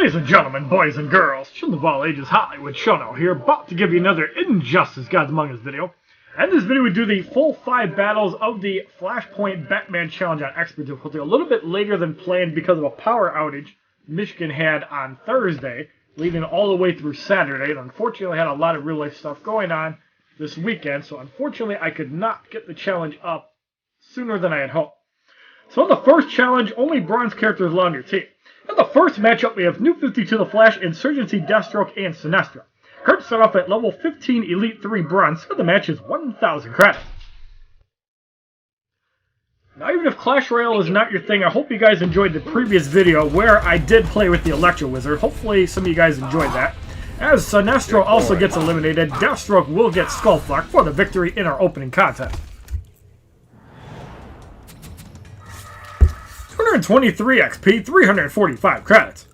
Ladies and gentlemen, boys and girls, children of all ages, HollywoodShono here, about to give you another Injustice Gods Among Us video. And in this video we do the full 5 battles of the Flashpoint Batman challenge on expert difficulty a little bit later than planned because of a power outage Michigan had on Thursday, leading all the way through Saturday, and unfortunately had a lot of real life stuff going on this weekend, so unfortunately I could not get the challenge up sooner than I had hoped. So in the first challenge, only bronze characters allowed on your team. In the first matchup, we have New 52 The Flash, Insurgency, Deathstroke, and Sinestro. Cards start off at level 15, Elite 3 Bronze, so the match is 1,000 credits. Now, even if Clash Royale is not your thing, I hope you guys enjoyed the previous video where I did play with the Electro Wizard. Hopefully some of you guys enjoyed that. As Sinestro also gets eliminated, Deathstroke will get Skullfuck for the victory in our opening contest. 223 XP, 345 credits.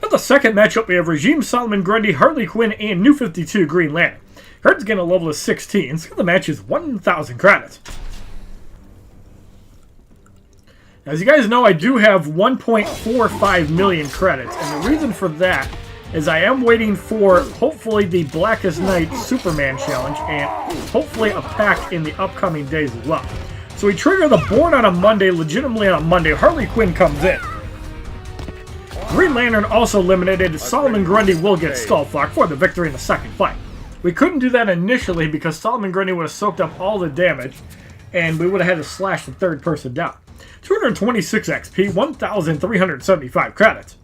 In the second matchup, we have Regime Solomon Grundy, Harley Quinn, and New 52 Green Lantern. Cards get a level of 16, so the match is 1,000 credits. As you guys know, I do have 1.45 million credits, and the reason for that is I am waiting for, hopefully, the Blackest Night Superman challenge, and hopefully a pack in the upcoming days as well. So we trigger the Born on a Monday, legitimately on a Monday. Harley Quinn comes in. Green Lantern also eliminated. Solomon Grundy will get Skullfuck for the victory in the second fight. We couldn't do that initially because Solomon Grundy would have soaked up all the damage, and we would have had to slash the third person down. 226 XP, 1,375 credits.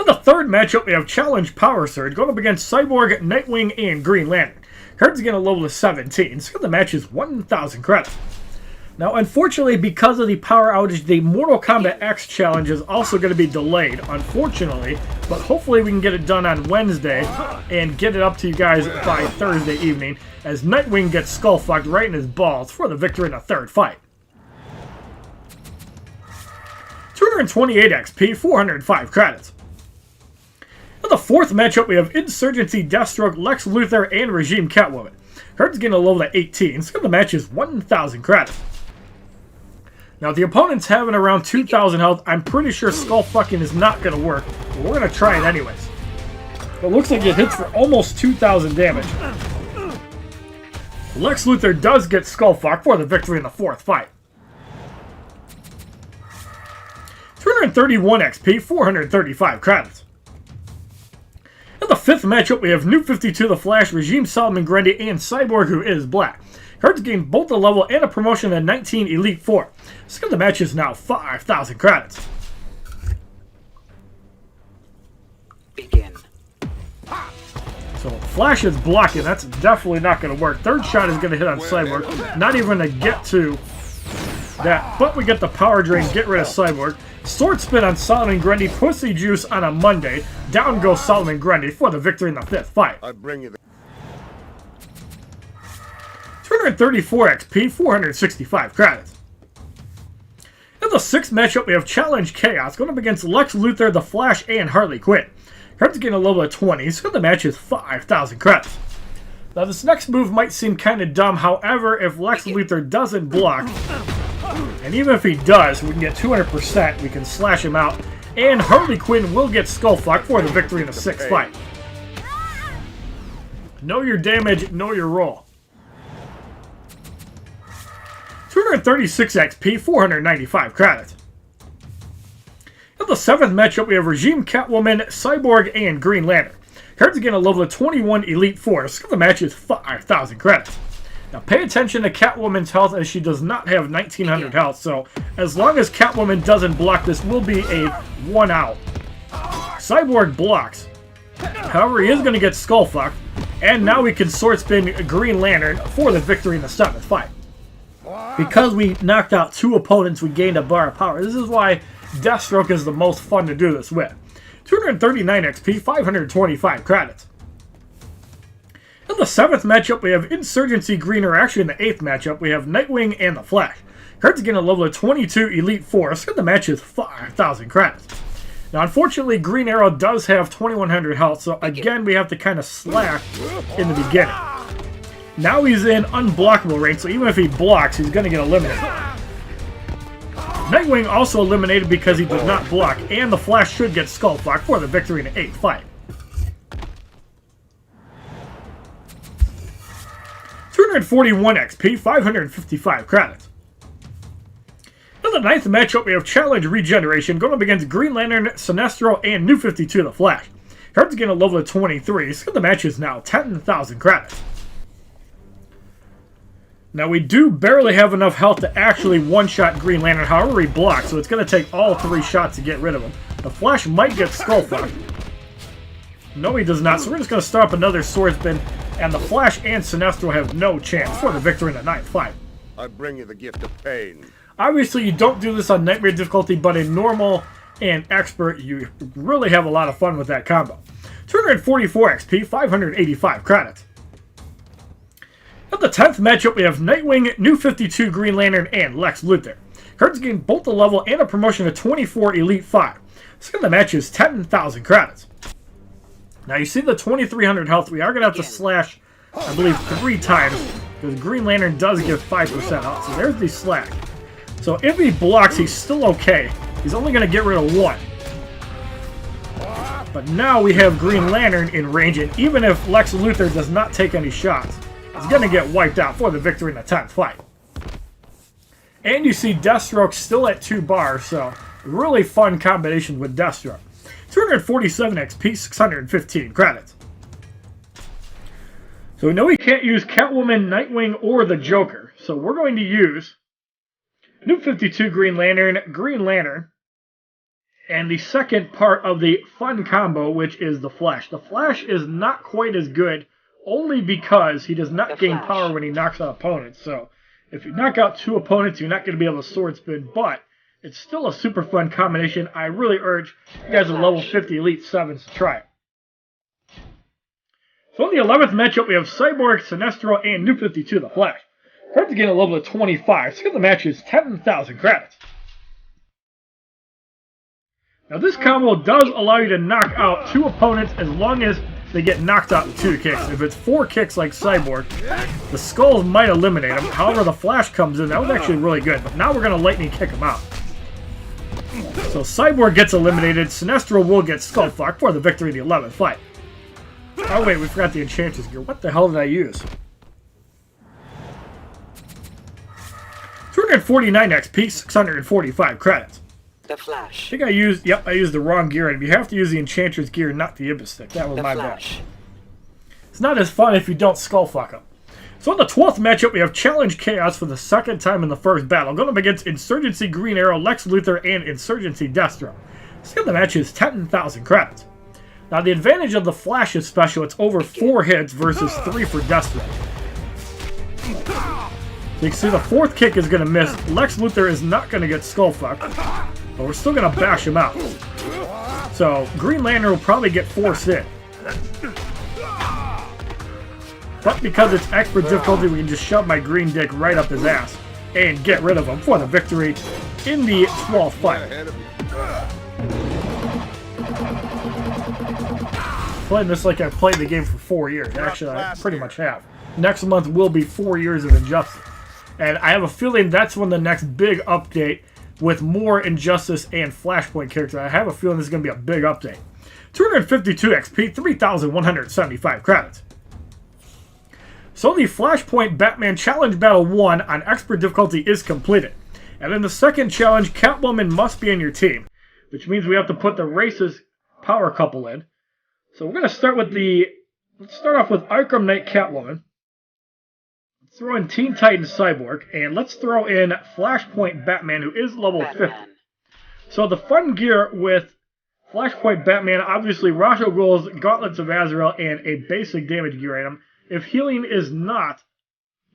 In the third matchup, we have Challenge Power Surge going up against Cyborg, Nightwing, and Green Lantern. Cards get a level of 17, so the match is 1,000 credits. Now, unfortunately, because of the power outage, the Mortal Kombat X challenge is also going to be delayed, unfortunately, but hopefully we can get it done on Wednesday and get it up to you guys by Thursday evening, as Nightwing gets Skullfucked right in his balls for the victory in the third fight. 228 XP, 405 credits. In the fourth matchup, we have Insurgency, Deathstroke, Lex Luthor, and Regime Catwoman. Cards getting a level at 18, so the match is 1,000 credits. Now, the opponent's having around 2,000 health. I'm pretty sure Skullfucking is not going to work, but we're going to try it anyways. It looks like it hits for almost 2,000 damage. Lex Luthor does get Skullfuck for the victory in the fourth fight. 231 XP, 435 credits. In the fifth matchup, we have New 52 The Flash, Regime Solomon Grundy, and Cyborg, who is black. Cards gain both a level and a promotion to 19 Elite 4. So the match is now 5,000 credits. Begin. So Flash is blocking. That's definitely not going to work. Third shot is going to hit on Cyborg. Not even going to get to that. But we get the power drain, get rid of Cyborg. Sword Spin on Solomon Grundy, Pussy Juice on a Monday. Down goes Solomon Grundy for the victory in the fifth fight. I bring you 234 XP, 465 credits. In the sixth matchup, we have Challenge Chaos going up against Lex Luthor, The Flash, and Harley Quinn. Cards getting a level of 20, so the match is 5,000 credits. Now, this next move might seem kind of dumb. However, if Lex Luthor doesn't block, and even if he does, we can get 200%, we can slash him out, and Harley Quinn will get Skullfuck for the victory in the sixth fight. Know your damage, know your roll. 236 XP, 495 credits. In the seventh matchup, we have Regime Catwoman, Cyborg, and Green Lantern. Cards get a level of 21 Elite 4, so the match is 5,000 credits. Now, pay attention to Catwoman's health, as she does not have 1,900 health, so as long as Catwoman doesn't block, this will be a 1 out. Cyborg blocks. However, he is going to get Skullfucked, and now we can Sword Spin Green Lantern for the victory in the seventh fight. Because we knocked out 2 opponents, we gained a bar of power. This is why Deathstroke is the most fun to do this with. 239 XP, 525 credits. In the seventh matchup, we have Insurgency Green, or actually in the eighth matchup, we have Nightwing and the Flash. Cards get a level of 22 Elite 4, so the match is 5,000 credits. Now, unfortunately, Green Arrow does have 2,100 health, so again, we have to kind of slack in the beginning. Now he's in unblockable range, so even if he blocks, he's going to get eliminated. Nightwing also eliminated because he did not block, and the Flash should get skull-fucked for the victory in the 8th fight. 241 XP, 555 credits. In the 9th matchup, we have Challenge Regeneration going up against Green Lantern, Sinestro, and New 52 the Flash. Cards getting a level of 23, so the match is now 10,000 credits. Now, we do barely have enough health to actually one-shot Green Lantern, however he blocks, so it's going to take all 3 shots to get rid of him. The Flash might get skull-fucked. No, he does not, so we're just going to start up another Swordsman, and the Flash and Sinestro have no chance for the victory in the 9th fight. I bring you the gift of pain. Obviously, you don't do this on Nightmare difficulty, but in Normal and Expert, you really have a lot of fun with that combo. 244 XP, 585 credits. At the 10th matchup, we have Nightwing, New 52 Green Lantern, and Lex Luthor. Cards gain both a level and a promotion to 24 Elite 5. So the match is 10,000 credits. Now you see the 2,300 health. We are going to have to slash, I believe, 3 times, because Green Lantern does give 5% health. So there's the slash. So if he blocks, he's still okay. He's only going to get rid of 1. But now we have Green Lantern in range, and even if Lex Luthor does not take any shots, he's going to get wiped out for the victory in the 10th fight. And you see Deathstroke still at 2 bars, so really fun combination with Deathstroke. 247 XP, 615 credits. So we know we can't use Catwoman, Nightwing, or the Joker, so we're going to use New 52 Green Lantern, and the second part of the fun combo, which is the Flash. The Flash is not quite as good, only because he does not gain power when he knocks out opponents. So if you knock out 2 opponents, you're not going to be able to sword spin, but it's still a super fun combination. I really urge you guys at level 50 Elite 7s to try it. So in the 11th matchup, we have Cyborg, Sinestro, and New 52 the Flash. Cards gain a level of 25, so the match is 10,000 credits. Now this combo does allow you to knock out 2 opponents as long as they get knocked out in 2 kicks. If it's 4 kicks like Cyborg, the skulls might eliminate him. However, the Flash comes in. That was actually really good, but now we're going to lightning kick him out. So Cyborg gets eliminated. Sinestro will get skull fucked for the victory in the 11th fight. Oh wait, we forgot the Enchantress gear. What the hell did I use? 249 XP, 645 credits. The Flash. I think I used the wrong gear item. You have to use the Enchantress gear, not the Ibis stick. That was my bad. It's not as fun if you don't skull fuck them. So in the 12th matchup, we have Challenge Chaos for the 2nd time in the first battle, going up against Insurgency Green Arrow, Lex Luthor, and Insurgency Deathstroke. So the match is 10,000 credits. Now the advantage of the Flash is special. It's over 4 hits versus 3 for Deathstroke. So you can see the 4th kick is going to miss. Lex Luthor is not going to get skull fucked, but we're still going to bash him out. So Green Lantern will probably get forced in. But because it's expert difficulty, we can just shove my green dick right up his ass and get rid of him for the victory in the 12th fight. Playing this like I've played the game for 4 years. Actually, I pretty much have. Next month will be 4 years of Injustice. And I have a feeling that's when the next big update with more Injustice and Flashpoint characters. I have a feeling this is going to be a big update. 252 XP, 3,175 credits. So the Flashpoint Batman Challenge Battle 1 on Expert difficulty is completed. And in the second challenge, Catwoman must be on your team, which means we have to put the race's power couple in. So we're going to start with let's start off with Arkham Knight Catwoman. Let's throw in Teen Titans Cyborg, and let's throw in Flashpoint Batman, who is level 50. So the fun gear with Flashpoint Batman, obviously Ra's al Ghul's Gauntlets of Azrael and a basic damage gear item. If healing is not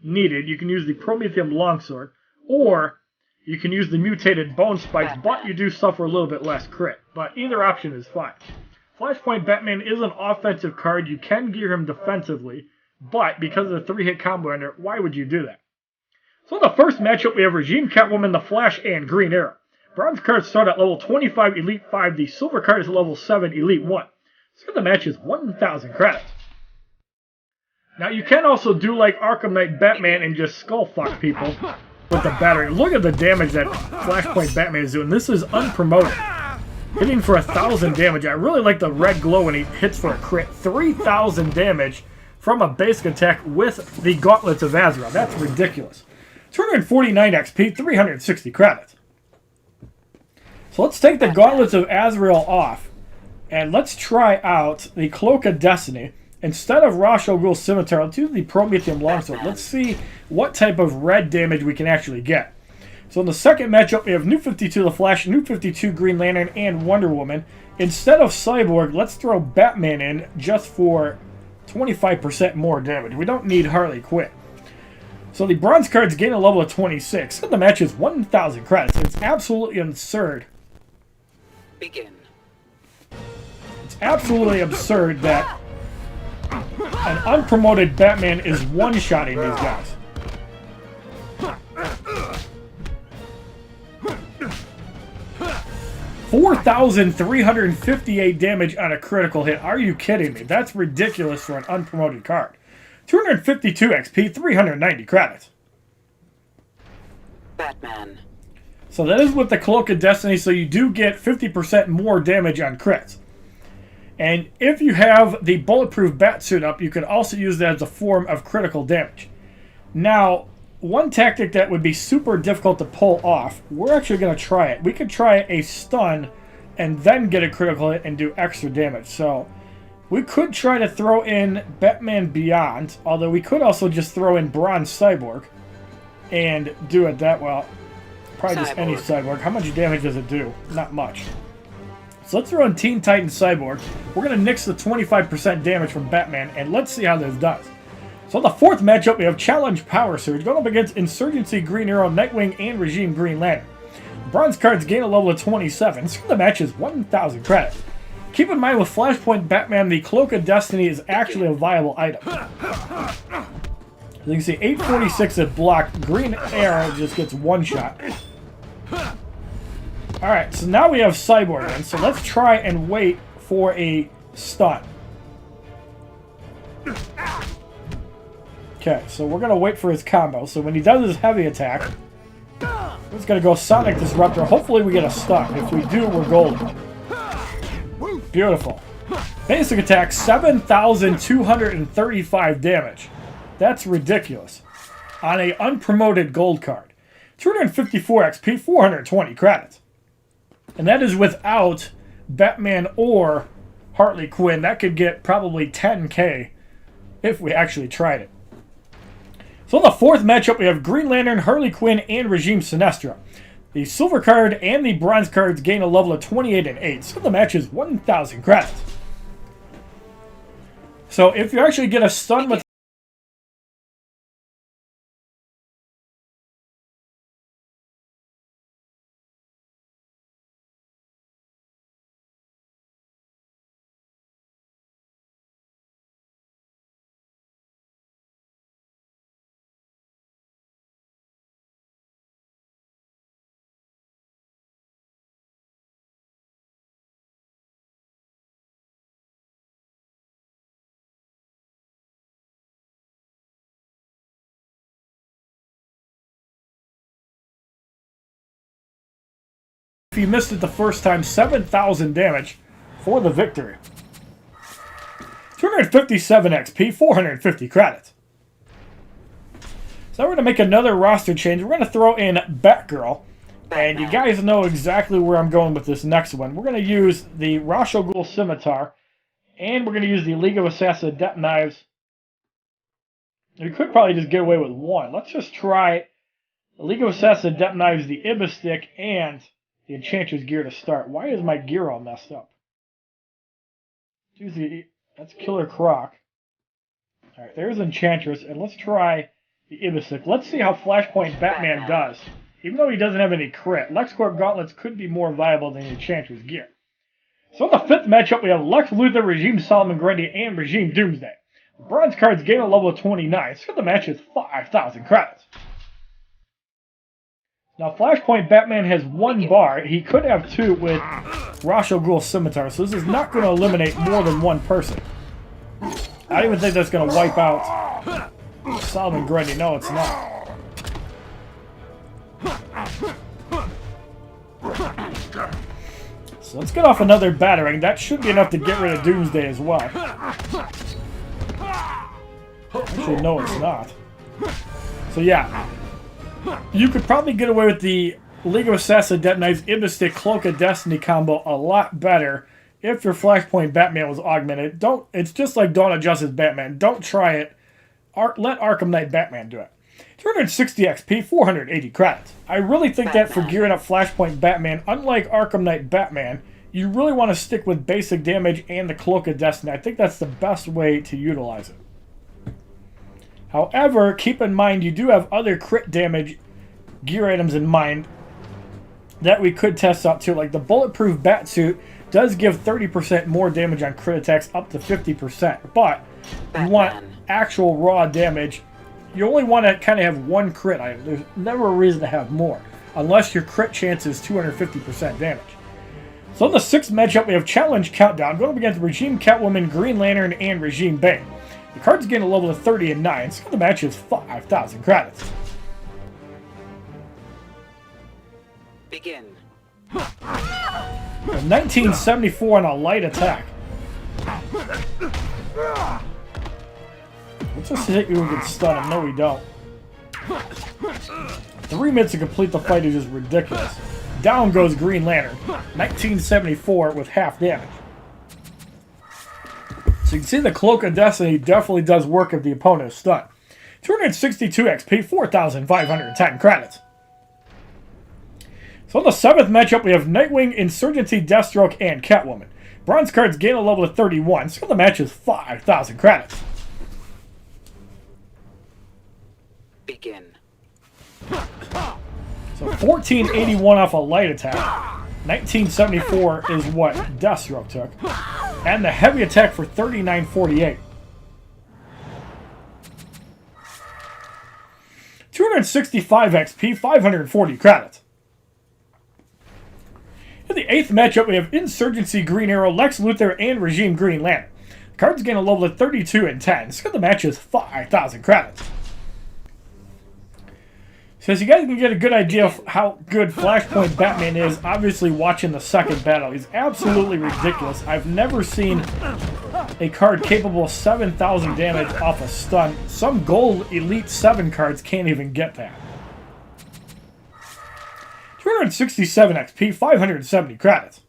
needed, you can use the Prometheum Longsword, or you can use the mutated Bone Spikes, but you do suffer a little bit less crit. But either option is fine. Flashpoint Batman is an offensive card. You can gear him defensively, but because of the 3-hit combo ender, why would you do that? So in the first matchup, we have Regime Catwoman, the Flash, and Green Arrow. Bronze cards start at level 25, Elite 5. The silver card is level 7, Elite 1. So the match is 1,000 credits. Now you can also do like Arkham Knight Batman and just skull fuck people. with the battery. Look at the damage that Flashpoint Batman is doing. This is unpromoted. Hitting for 1,000 damage. I really like the red glow when he hits for a crit. 3,000 damage from a basic attack with the Gauntlets of Azrael. That's ridiculous. 249 XP, 360 credits. So let's take the Gauntlets of Azrael off. And let's try out the Cloak of Destiny. Instead of Ra's al Ghul's Scimitar, let's use the Promethean Longsword. Let's see what type of red damage we can actually get. So in the second matchup, we have New 52 The Flash, New 52 Green Lantern, and Wonder Woman. Instead of Cyborg, let's throw Batman in just for 25% more damage. We don't need Harley Quinn. So the bronze cards gain a level of 26. And the match is 1,000 credits. It's absolutely absurd. Begin. It's absolutely absurd that an unpromoted Batman is one-shotting these guys. $4,358 damage on a critical hit. Are you kidding me? That's ridiculous for an unpromoted card. 252 XP, 390 credits. Batman. So that is with the Cloak of Destiny, so you do get 50% more damage on crits. And if you have the Bulletproof Batsuit up, you can also use that as a form of critical damage. Now, one tactic that would be super difficult to pull off, we're actually going to try it. We could try a stun and then get a critical hit and do extra damage. So we could try to throw in Batman Beyond, although we could also just throw in Bronze Cyborg and do it that well. Probably just any Cyborg. How much damage does it do? Not much. So let's throw in Teen Titan Cyborg. We're going to nix the 25% damage from Batman, and let's see how this does. So in the fourth matchup, we have Challenge Power Surge going up against Insurgency Green Arrow, Nightwing, and Regime Green Lantern. Bronze cards gain a level of 27, so the match is 1,000 credits. Keep in mind with Flashpoint Batman, the Cloak of Destiny is actually a viable item. As you can see, 846 is blocked. Green Arrow just gets one shot. Alright, so now we have Cyborg in, so let's try and wait for a stun. Okay, so we're going to wait for his combo. So when he does his heavy attack, it's going to go Sonic Disruptor. Hopefully we get a stun. If we do, we're golden. Beautiful. Basic attack, 7,235 damage. That's ridiculous. On a unpromoted gold card. 254 XP, 420 credits. And that is without Batman or Harley Quinn. That could get probably 10k if we actually tried it. So in the fourth matchup, we have Green Lantern, Harley Quinn, and Regime Sinestro. The silver card and the bronze cards gain a level of 28 and 8. So the match is 1,000 credits. So if you actually get a stun with if you missed it the first time, 7,000 damage for the victory. 257 XP, 450 credits. So now we're going to make another roster change. We're going to throw in Batgirl. And you guys know exactly where I'm going with this next one. We're going to use the Ra's al Ghul Scimitar. And we're going to use the League of Assassins Adept Knives. We could probably just get away with one. Let's just try the League of Assassins Adept Knives, the Ibis Stick, and the Enchantress gear to start. Why is my gear all messed up? That's Killer Croc. Alright, there's Enchantress, and let's try the Ibis Stick. Let's see how Flashpoint Batman does. Even though he doesn't have any crit, LexCorp Gauntlets could be more viable than the Enchantress gear. So in the fifth matchup, we have Lex Luthor, Regime Solomon Grundy, and Regime Doomsday. The bronze cards gain a level of 29, so the match is 5,000 credits. Now, Flashpoint Batman has one bar. He could have two with Ra's al Ghul Scimitar, so this is not going to eliminate more than one person. I don't even think that's going to wipe out Solomon Grundy. No, it's not. So let's get off another battering. That should be enough to get rid of Doomsday as well. Actually, no, it's not. So yeah, you could probably get away with the League of Assassin Detonites Ibistic Cloak of Destiny combo a lot better if your Flashpoint Batman was augmented. It's just like Dawn of Justice Batman. Don't try it. Let Arkham Knight Batman do it. 260 XP, 480 credits. I really think that for gearing up Flashpoint Batman, unlike Arkham Knight Batman, you really want to stick with basic damage and the Cloak of Destiny. I think that's the best way to utilize it. However, keep in mind you do have other crit damage gear items in mind that we could test out too. Like the Bulletproof Batsuit does give 30% more damage on crit attacks up to 50%. But you want actual raw damage. You only want to kind of have one crit item. There's never a reason to have more. Unless your crit chance is 250% damage. So in the 6th matchup, we have Challenge Countdown. Going up against Regime Catwoman, Green Lantern, and Regime Bane. The cards gain a level of 30 and 9. So the match is 5,000 credits. Begin. 1974 on a light attack. Let's just hit you and get stunned. No, we don't. 3 minutes to complete the fight is just ridiculous. Down goes Green Lantern. 1974 with half damage. So you can see the Cloak of Destiny definitely does work if the opponent is stunned. 262 XP, 4,510 credits. So in the 7th matchup, we have Nightwing, Insurgency, Deathstroke, and Catwoman. Bronze cards gain a level of 31, so the match is 5,000 credits. Begin. So 1481 off a light attack. 1974 is what Deathstroke took. And the heavy attack for 3948. 265 XP, 540 credits. In the 8th matchup, we have Insurgency Green Arrow, Lex Luthor, and Regime Green Lantern. The cards gain a level of 32 and 10. So the match is 5,000 credits. So as you guys can get a good idea of how good Flashpoint Batman is, obviously watching the 2nd battle, he's absolutely ridiculous. I've never seen a card capable of 7,000 damage off a stun. Some gold Elite 7 cards can't even get that. 267 XP, 570 credits.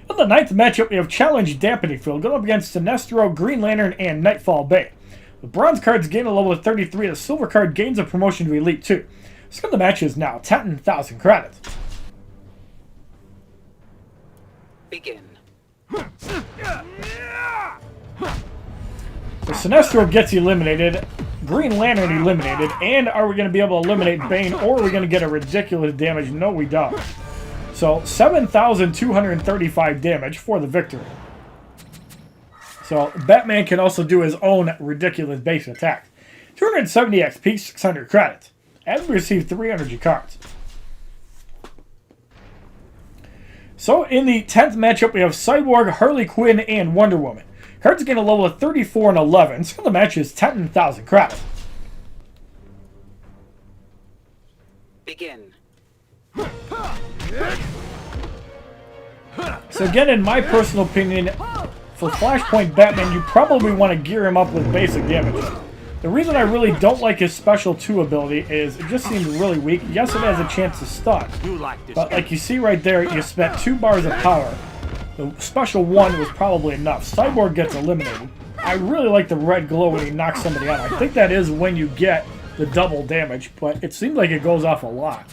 In the 9th matchup, we have Challenge Dampening Field going up against Sinestro, Green Lantern, and Nightfall Bane. The bronze cards gain a level of 33, the silver card gains a promotion to Elite 2. So the match is now 10,000 credits. Begin. So Sinestro gets eliminated, Green Lantern eliminated, and are we going to be able to eliminate Bane, or are we going to get a ridiculous damage? No, we don't. So 7,235 damage for the victory. So Batman can also do his own ridiculous base attack. 270 XP, 600 credits. And we receive 3 energy cards. So in the 10th matchup, we have Cyborg, Harley Quinn, and Wonder Woman. Cards gain a level of 34 and 11, so the match is 10,000 credits. Begin. So again, in my personal opinion, for Flashpoint Batman, you probably want to gear him up with basic damage. The reason I really don't like his Special 2 ability is it just seems really weak. Yes, it has a chance to stun, but like you see right there, you spent 2 bars of power. The Special 1 was probably enough. Cyborg gets eliminated. I really like the red glow when he knocks somebody out. I think that is when you get the double damage, but it seems like it goes off a lot.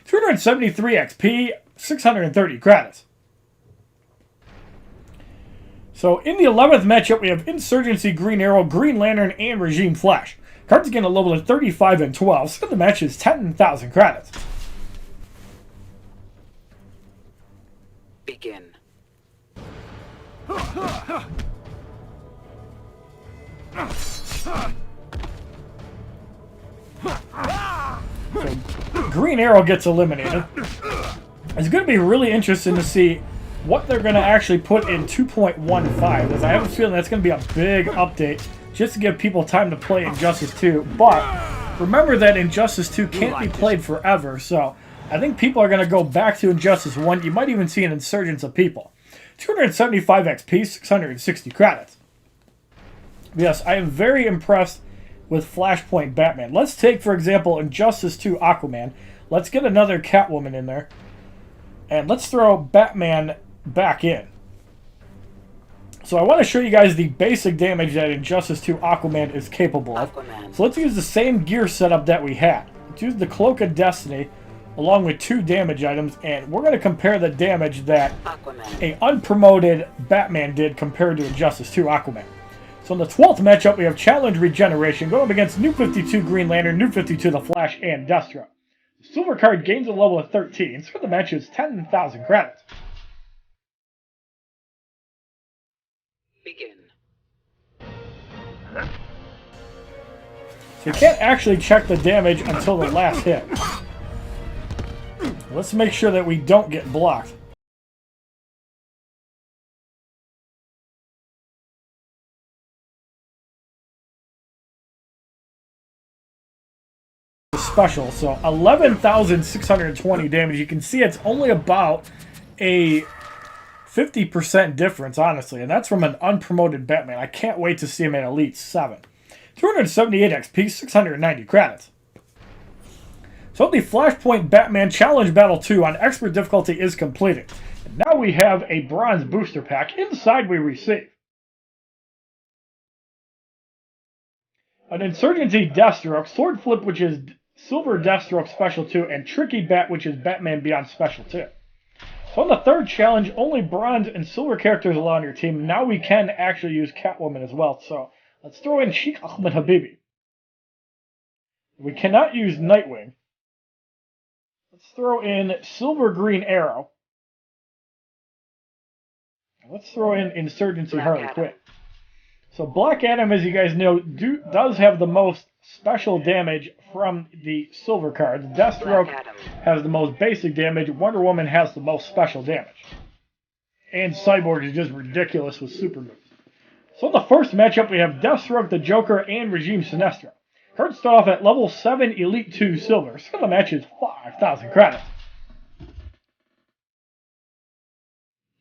273 XP, 630 credits. So in the 11th matchup, we have Insurgency, Green Arrow, Green Lantern, and Regime Flash. Cards gain a level of 35 and 12, so the match is 10,000 credits. Begin. So Green Arrow gets eliminated. It's going to be really interesting to see what they're going to actually put in 2.15, as I have a feeling that's going to be a big update just to give people time to play Injustice 2. But remember that Injustice 2 can't be played forever, so I think people are going to go back to Injustice 1. You might even see an insurgence of people. 275 XP, 660 credits. Yes, I am very impressed with Flashpoint Batman. Let's take, for example, Injustice 2 Aquaman. Let's get another Catwoman in there. And let's throw Batman back in. So I want to show you guys the basic damage that Injustice 2 Aquaman is capable of. So let's use the same gear setup that we had. Let's use the Cloak of Destiny along with 2 damage items, and we're going to compare the damage that a unpromoted Batman did compared to Injustice 2 Aquaman. So in the 12th matchup, we have Challenge Regeneration going up against New 52 Green Lantern, New 52 The Flash, and Deathstroke. The silver card gains a level of 13, so the match is 10,000 credits. Begin. So you can't actually check the damage until the last hit. Let's make sure that we don't get blocked. Special, so 11,620 damage. You can see it's only about a 50% difference, honestly, and that's from an unpromoted Batman. I can't wait to see him at Elite 7. 278 XP, 690 credits. So the Flashpoint Batman Challenge Battle 2 on Expert difficulty is completed. And now we have a Bronze Booster Pack. Inside we receive an Insurgency Deathstroke, Sword Flip, which is Silver Deathstroke Special 2, and Tricky Bat, which is Batman Beyond Special 2. So on the third challenge, only bronze and silver characters allowed on your team. Now we can actually use Catwoman as well. So let's throw in Sheikh Ahmed Habibi. We cannot use Nightwing. Let's throw in Silver Green Arrow. Let's throw in Insurgency Harley Quinn. So Black Adam, as you guys know, does have the most special damage from the silver cards. Deathstroke has the most basic damage. Wonder Woman has the most special damage. And Cyborg is just ridiculous with super moves. So in the first matchup, we have Deathstroke, the Joker, and Regime Sinestro. Cards start off at level 7, Elite 2 Silver. So the match is 5,000 credits.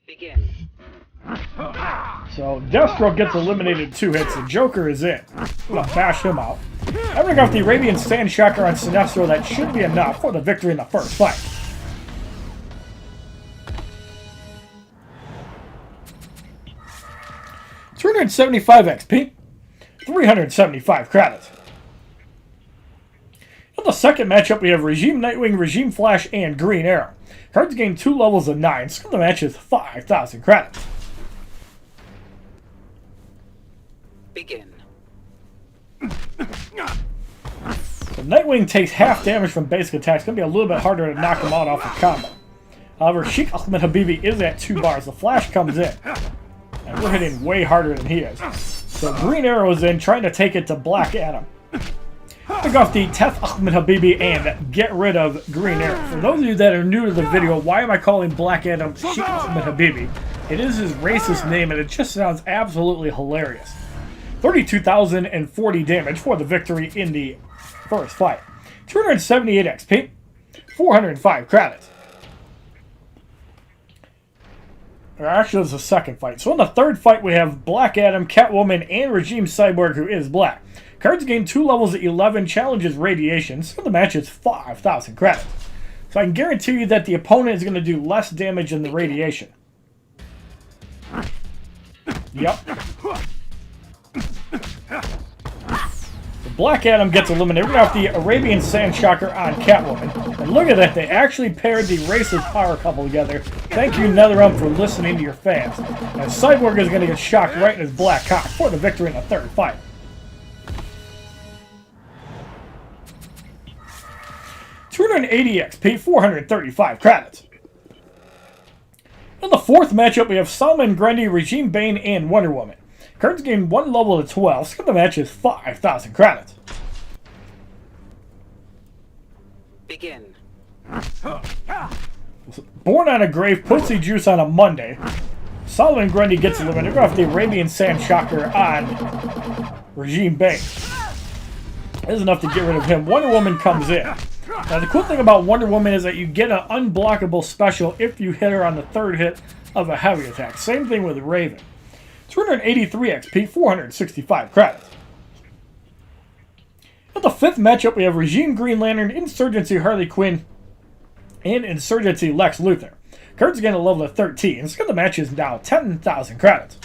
Begin. So Deathstroke gets eliminated 2 hits. The Joker is in. I'm going to bash him out. I bring off the Arabian Sand Shocker on Sinestro. That should be enough for the victory in the first fight. $275 XP, 375 credits. In the second matchup, we have Regime Nightwing, Regime Flash, and Green Arrow. Cards gain 2 levels of 9, so the match is 5,000 credits. Begin. So Nightwing takes half damage from basic attacks. It's going to be a little bit harder to knock him out off a combo. However, Sheikh Ahmed Habibi is at 2 bars. The Flash comes in. And we're hitting way harder than he is. So Green Arrow is in, trying to take it to Black Adam. Pick off the Teth Ahmed Habibi and get rid of Green Arrow. For those of you that are new to the video, why am I calling Black Adam Sheikh Ahmed Habibi? It is his racist name, and it just sounds absolutely hilarious. 32,040 damage for the victory in the first fight. 278 XP, 405 credits. Or actually, it's the second fight. So in the third fight, we have Black Adam, Catwoman, and Regime Cyborg, who is black. Cards gain 2 levels at 11, challenges radiation, so the match is 5,000 credits. So I can guarantee you that the opponent is going to do less damage than the radiation. Yep. Black Adam gets eliminated. We're going to have the Arabian Sand Shocker on Catwoman. And look at that, they actually paired the racist power couple together. Thank you, NetherRealm, for listening to your fans. And Cyborg is going to get shocked right in his black cock for the victory in the third fight. $280 XP, 435 credits. In the fourth matchup, we have Solomon Grundy, Regime Bane, and Wonder Woman. Cards gain 1 level to 12, so the match is 5,000 credits. Begin. Born on a Grave, Pussy Juice on a Monday. Solomon Grundy gets eliminated off the Arabian Sand Shocker on Regime Bane. This is enough to get rid of him. Wonder Woman comes in. Now, the cool thing about Wonder Woman is that you get an unblockable special if you hit her on the third hit of a heavy attack. Same thing with Raven. 283 XP, 465 credits. In the fifth matchup, we have Regime Green Lantern, Insurgency Harley Quinn, and Insurgency Lex Luthor. Cards again a level of 13. So the match is now 10,000 credits.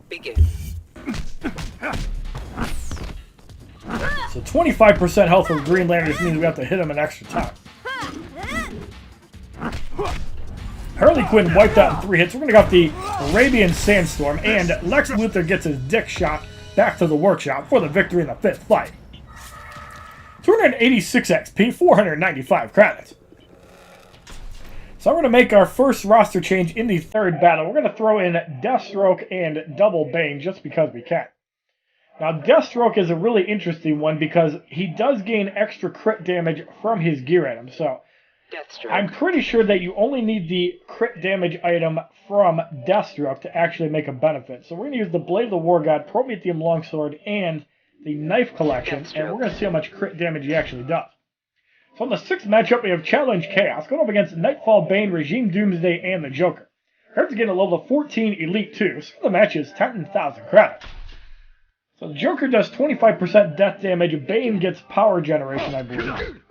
Begin. So 25% health of Green Lanterns means we have to hit him an extra time. Harley Quinn wiped out in 3 hits. We're going to go off the Arabian Sandstorm, and Lex Luthor gets his dick shot back to the workshop for the victory in the 5th fight. 286 XP, 495 credits. So I'm going to make our first roster change in the 3rd battle. We're going to throw in Deathstroke and Double Bane just because we can. Now, Deathstroke is a really interesting one because he does gain extra crit damage from his gear item. So I'm pretty sure that you only need the crit damage item from Deathstroke to actually make a benefit. So we're going to use the Blade of the War God, Prometheum Longsword, and the Knife Collection, and we're going to see how much crit damage he actually does. So in the 6th matchup, we have Challenge Chaos going up against Nightfall Bane, Regime Doomsday, and the Joker. Cards get a level of 14 Elite 2, so the match is 10,000 credits. So the Joker does 25% death damage, Bane gets power generation, I believe.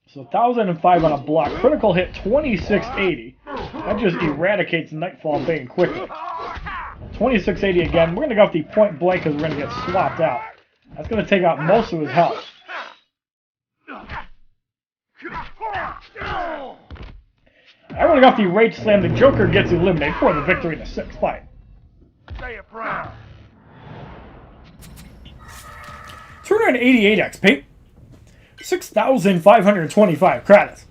So 1,005 on a block, critical hit 2680. That just eradicates Nightfall Bane quickly. 2680 again, we're going to go off the point blank because we're going to get swapped out. That's going to take out most of his health. I'm going to go off the Rage Slam, the Joker gets eliminated for the victory in the 6th fight. Say it proud. 288 XP, 6,525 credits.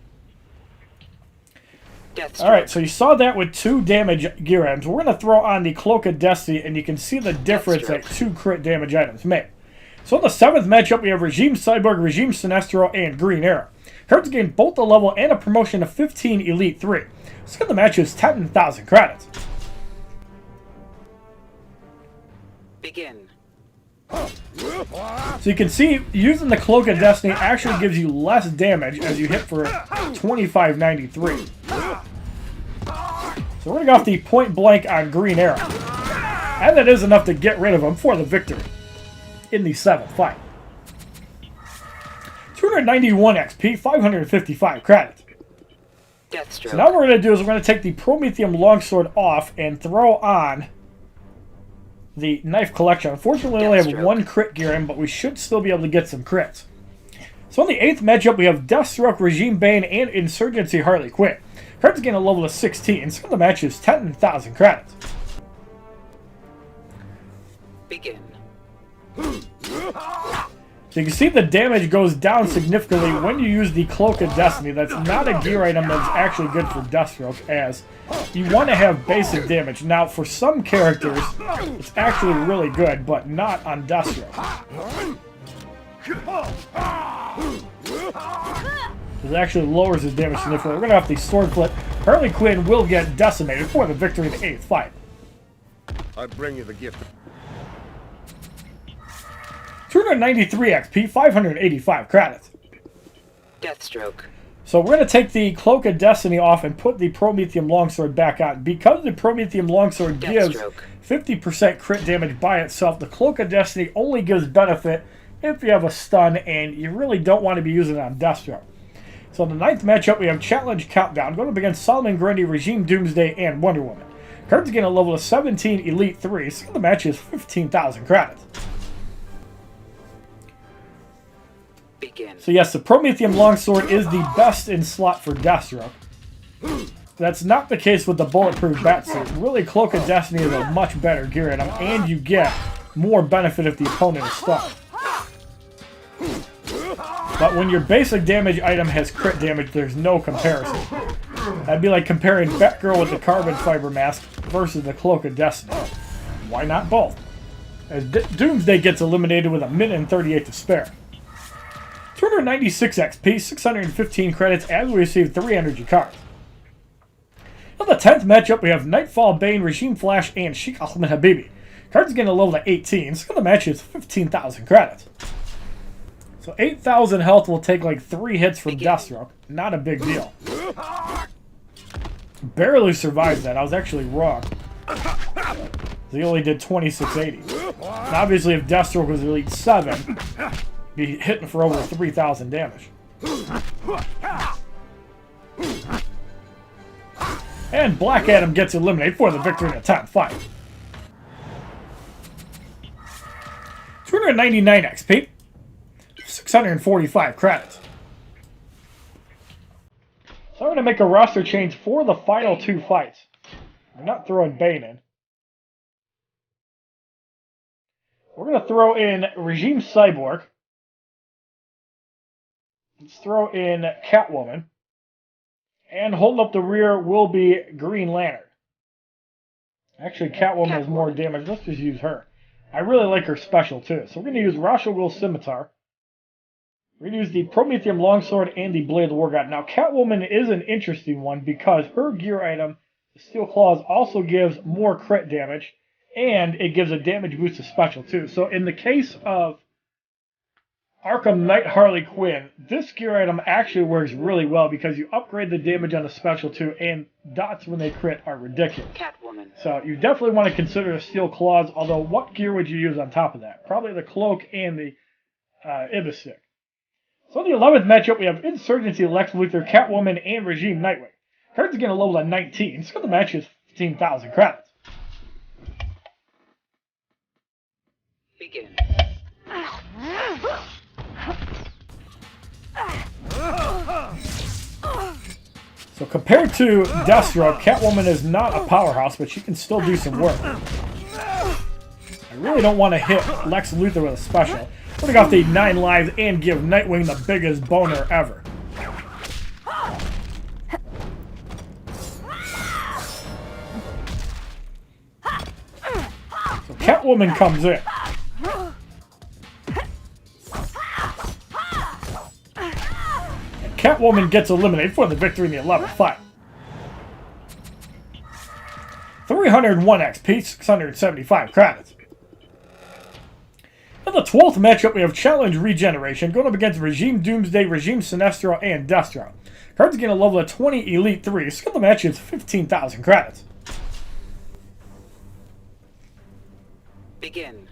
Alright, so you saw that with 2 damage gear items. We're going to throw on the Cloak of Destiny, and you can see the difference that 2 crit damage items make. So in the 7th matchup, we have Regime Cyborg, Regime Sinestro, and Green Arrow. Cards gain both a level and a promotion to 15 Elite 3. So the match is 10,000 credits. Begin. So you can see, using the Cloak of Destiny actually gives you less damage as you hit for 2593. So we're going to go off the point blank on Green Arrow. And that is enough to get rid of him for the victory in the 7th fight. 291 XP, 555 credits. So now what we're going to do is we're going to take the Prometheum Longsword off and throw on the Knife Collection. Unfortunately, we only have 1 crit gear in, but we should still be able to get some crits. So in the 8th matchup, we have Deathstroke, Regime Bane, and Insurgency Harley Quinn. Cards gain a level of 16, so the match is 10,000 credits. Begin. So you can see the damage goes down significantly when you use the Cloak of Destiny. That's not a gear item that's actually good for Deathstroke, as you want to have basic damage. Now, for some characters, it's actually really good, but not on Deathstroke. It actually lowers his damage significantly. We're going to have the Sword Flip. Harley Quinn will get decimated for the victory in the 8th fight. I bring you the gift. 293 XP, 585 credits. Deathstroke. So we're going to take the Cloak of Destiny off and put the Prometheum Longsword back on. Because the Prometheum Longsword gives 50% crit damage by itself, the Cloak of Destiny only gives benefit if you have a stun, and you really don't want to be using it on Deathstroke. So in the 9th matchup, we have Challenge Countdown, going up against Solomon Grundy, Regime Doomsday, and Wonder Woman. Cards gain a level of 17 Elite 3, so the match is 15,000 credits. Begin. So yes, the Prometheum Longsword is the best in slot for Deathstroke. That's not the case with the Bulletproof Batsuit. Really, Cloak of Destiny is a much better gear item, and you get more benefit if the opponent is stuck. But when your basic damage item has crit damage, there's no comparison. That'd be like comparing Batgirl with the Carbon Fiber Mask versus the Cloak of Destiny. Why not both? As Doomsday gets eliminated with a minute and 38 to spare. 296 XP, 615 credits, as we receive 3 energy cards. In the 10th matchup, we have Nightfall Bane, Regime Flash, and Sheikh Ahmed Habibi. Cards get a level to 18, so the match is 15,000 credits. So 8,000 health will take like 3 hits from Deathstroke. Not a big deal. Barely survived that. I was actually wrong. He only did 2680. And obviously, if Deathstroke was Elite 7, be hitting for over 3,000 damage. And Black Adam gets eliminated for the victory in a top fight. 299 XP. 645 credits. So I'm going to make a roster change for the final 2 fights. We're not throwing Bane in. We're going to throw in Regime Cyborg. Let's throw in Catwoman. And holding up the rear will be Green Lantern. Actually, Catwoman has more damage. Let's just use her. I really like her special, too. So we're going to use Rasha Will Scimitar. We're going to use the Prometheum Longsword and the Blade of the War God. Now, Catwoman is an interesting one because her gear item, the Steel Claws, also gives more crit damage. And it gives a damage boost to special, too. So in the case of Arkham Knight Harley Quinn, this gear item actually works really well because you upgrade the damage on the special, too, and dots when they crit are ridiculous. Catwoman. So you definitely want to consider the Steel Claws, although what gear would you use on top of that? Probably the Cloak and the Ibis Stick. So in the 11th matchup, we have Insurgency, Lex Luthor, Catwoman, and Regime Nightwing. Cards getting a level at 19, so the match is 15,000 credits. Begin. So compared to Deathstroke, Catwoman is not a powerhouse, but she can still do some work. I really don't want to hit Lex Luthor with a special. Putting off the 9 lives and give Nightwing the biggest boner ever. So Catwoman comes in. And Catwoman gets eliminated for the victory in the 11th fight. 301 XP, 675 credits. In the 12th matchup, we have Challenge Regeneration going up against Regime Doomsday, Regime Sinestro, and Destro. Cards gain a level of 20 Elite 3. Skill the match is 15,000 credits. Begin.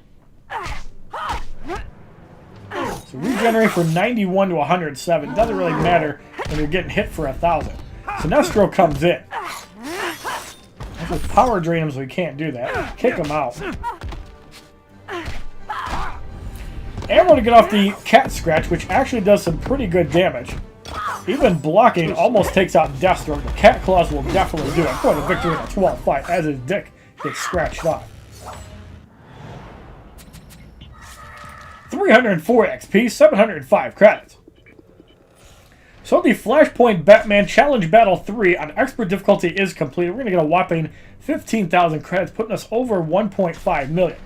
So regenerate from 91 to 107. Doesn't really matter when you're getting hit for 1,000. Sinestro comes in. Let's just power drain him so he can't do that. Kick him out. And we're going to get off the Cat Scratch, which actually does some pretty good damage. Even blocking almost takes out Deathstroke. The Cat Claws will definitely do it for the victory in the 12th fight as his dick gets scratched off. 304 XP, 705 credits. So the Flashpoint Batman Challenge Battle 3 on Expert difficulty is complete. We're going to get a whopping 15,000 credits, putting us over 1.5 million.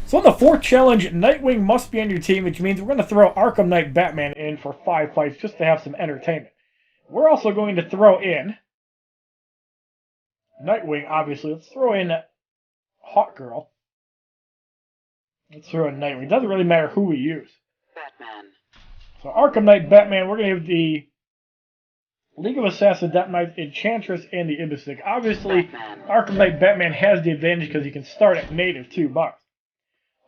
So in the 4th challenge, Nightwing must be on your team, which means we're going to throw Arkham Knight Batman in for 5 fights just to have some entertainment. We're also going to throw in Nightwing, obviously. Let's throw in Hawkgirl. Let's throw in Nightwing. It doesn't really matter who we use. Batman. So Arkham Knight Batman, we're going to have the League of Assassins, Death Knight, Enchantress, and the Ibis Stick. Obviously, Batman. Arkham Knight Batman has the advantage because he can start at native 2 bucks.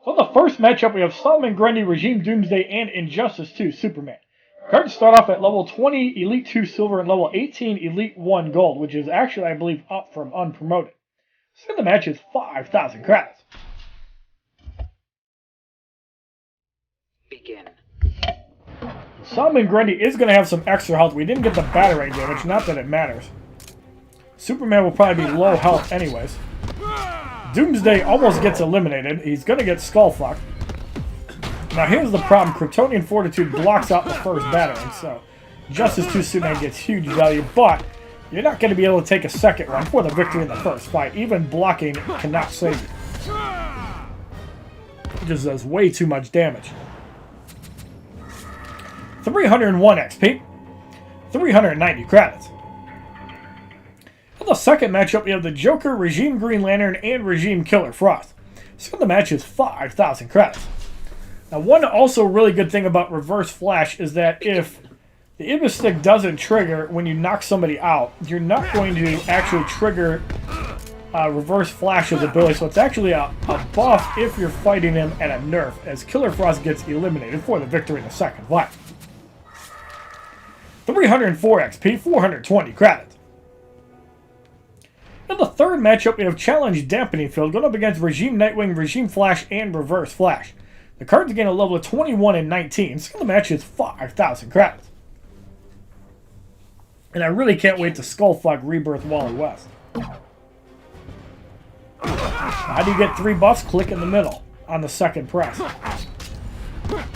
So in the first matchup, we have Solomon Grundy, Regime Doomsday, and Injustice 2 Superman. Cards start off at level 20 Elite 2 Silver and level 18 Elite 1 Gold, which is actually, I believe, up from unpromoted. So the match is 5,000 credits. Begin. Solomon Grundy is going to have some extra health. We didn't get the Batarang damage, not that it matters. Superman will probably be low health anyways. Doomsday almost gets eliminated. He's going to get skull fucked. Now here's the problem. Kryptonian Fortitude blocks out the first Batarang, so Justice 2 Superman gets huge value, but you're not going to be able to take a second one for the victory in the first fight. Even blocking cannot save you. It just does way too much damage. 301 XP, 390 credits. In the second matchup, we have the Joker, Regime Green Lantern, and Regime Killer Frost. So the match is 5,000 credits. Now, one also really good thing about Reverse Flash is that if the Ibis Stick doesn't trigger when you knock somebody out, you're not going to actually trigger Reverse Flash's ability. So it's actually a buff if you're fighting him at a nerf, as Killer Frost gets eliminated for the victory in the second fight. 304 XP, 420 credits. In the third matchup, we have Challenge Dampening Field going up against Regime Nightwing, Regime Flash, and Reverse Flash. The cards gain a level of 21 and 19, so the match is 5,000 credits. And I really can't wait to Skullfuck Rebirth Wally West. How do you get 3 buffs? Click in the middle on the second press.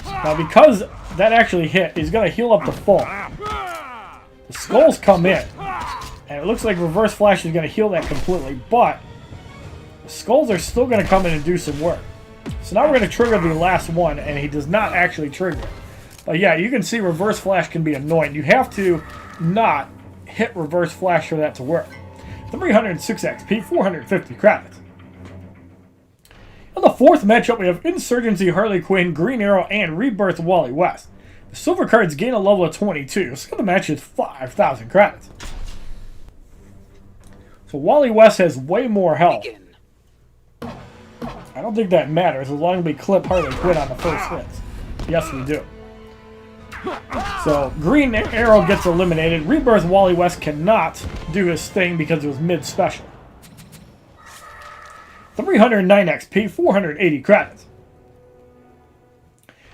Now, because that actually hit, he's going to heal up to full. The skulls come in, and it looks like Reverse Flash is going to heal that completely, but the skulls are still going to come in and do some work. So now we're going to trigger the last one, and he does not actually trigger it. But yeah, you can see Reverse Flash can be annoying. You have to not hit Reverse Flash for that to work. 306 XP, 450 credits. In the fourth matchup, we have Insurgency Harley Quinn, Green Arrow, and Rebirth Wally West. The silver cards gain a level of 22, so the match is 5,000 credits. So Wally West has way more health. Begin. I don't think that matters as long as we clip Harley Quinn on the first hits. Yes, we do. So Green Arrow gets eliminated. Rebirth Wally West cannot do his thing because it was mid-special. 309 XP, 480 credits.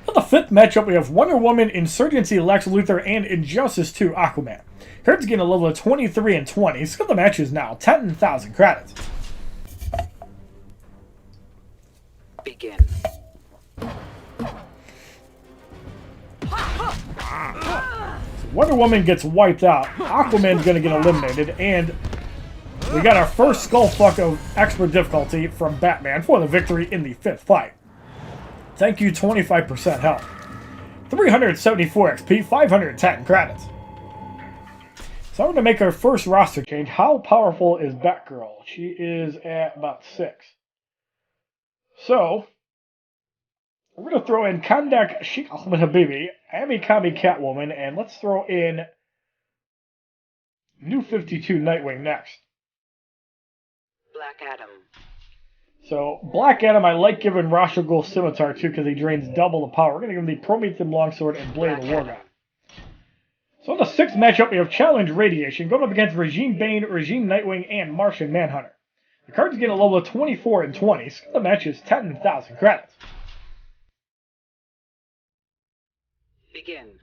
In the fifth matchup, we have Wonder Woman, Insurgency Lex Luthor, and Injustice 2 Aquaman. Cards gain a level of 23 and 20, so the match is now 10,000 credits. Begin. Wonder Woman gets wiped out. Aquaman's going to get eliminated, and we got our first Skullfuck of expert difficulty from Batman for the victory in the fifth fight. Thank you, 25% health. 374 XP, 510 credits. So I'm going to make our first roster change. How powerful is Batgirl? She is at about 6. So we're going to throw in Kandak Sheikh Ahmed Habibi, Amikami Catwoman, and let's throw in New 52 Nightwing next. Black Adam. So, Black Adam, I like giving Rasha Ghul Scimitar to because he drains double the power. We're going to give him the Promethean Longsword and Blade of the War God. So, in the sixth matchup, we have Challenge Radiation going up against Regime Bane, Regime Nightwing, and Martian Manhunter. The cards get a level of 24 and 20, so the match is 10,000 credits. Begin.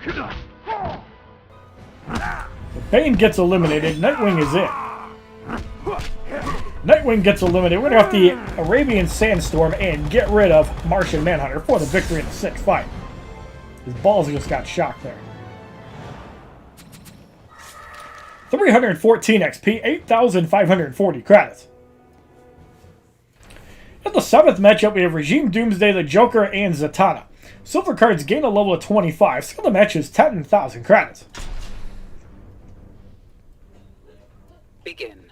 So Bane gets eliminated, Nightwing is in. Nightwing gets eliminated. We're going to have the Arabian Sandstorm and get rid of Martian Manhunter for the victory in the sixth fight. His balls just got shocked there. 314 XP, 8,540 credits. In the seventh matchup, we have Regime Doomsday, the Joker, and Zatanna. Silver cards gain a level of 25, so the match is 10,000 credits. Begin.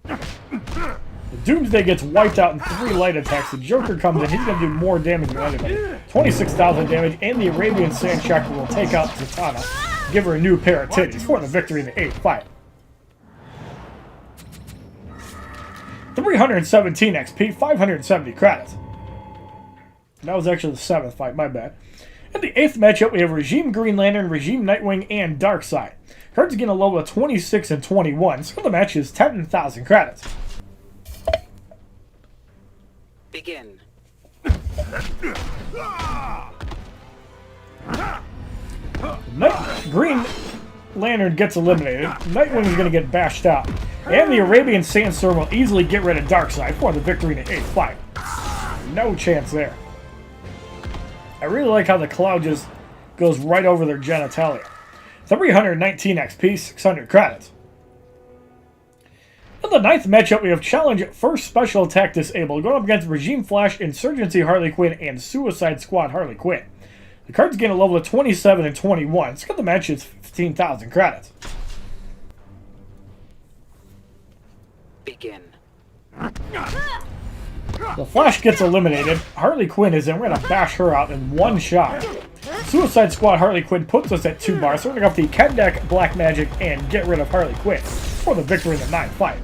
The Doomsday gets wiped out in 3 light attacks. The Joker comes in. He's going to do more damage than anybody. 26,000 damage, and the Arabian Sand Chakra will take out Zatanna. Give her a new pair of titties for the victory in the 8th fight. 317 XP, 570 credits. That was actually the 7th fight, my bad. In the 8th matchup, we have Regime Green Lantern, Regime Nightwing, and Darkseid. Cards gain a level of 26 and 21, so the match is 10,000 credits. Begin. Green Lantern gets eliminated. Nightwing is going to get bashed out. And the Arabian Sandstorm will easily get rid of Darkseid for the victory in the 8th fight. No chance there. I really like how the cloud just goes right over their genitalia. 319 XP, 600 credits. In the 9th matchup, we have Challenge First Special Attack Disabled, going up against Regime Flash, Insurgency Harley Quinn, and Suicide Squad Harley Quinn. The cards gain a level of 27 and 21, so the match is 15,000 credits. Begin. The Flash gets eliminated. Harley Quinn is in. We're going to bash her out in one shot. Suicide Squad Harley Quinn puts us at 2 bars. So we're going to go with the Catdeck Black Magic and get rid of Harley Quinn for the victory in the 9th fight.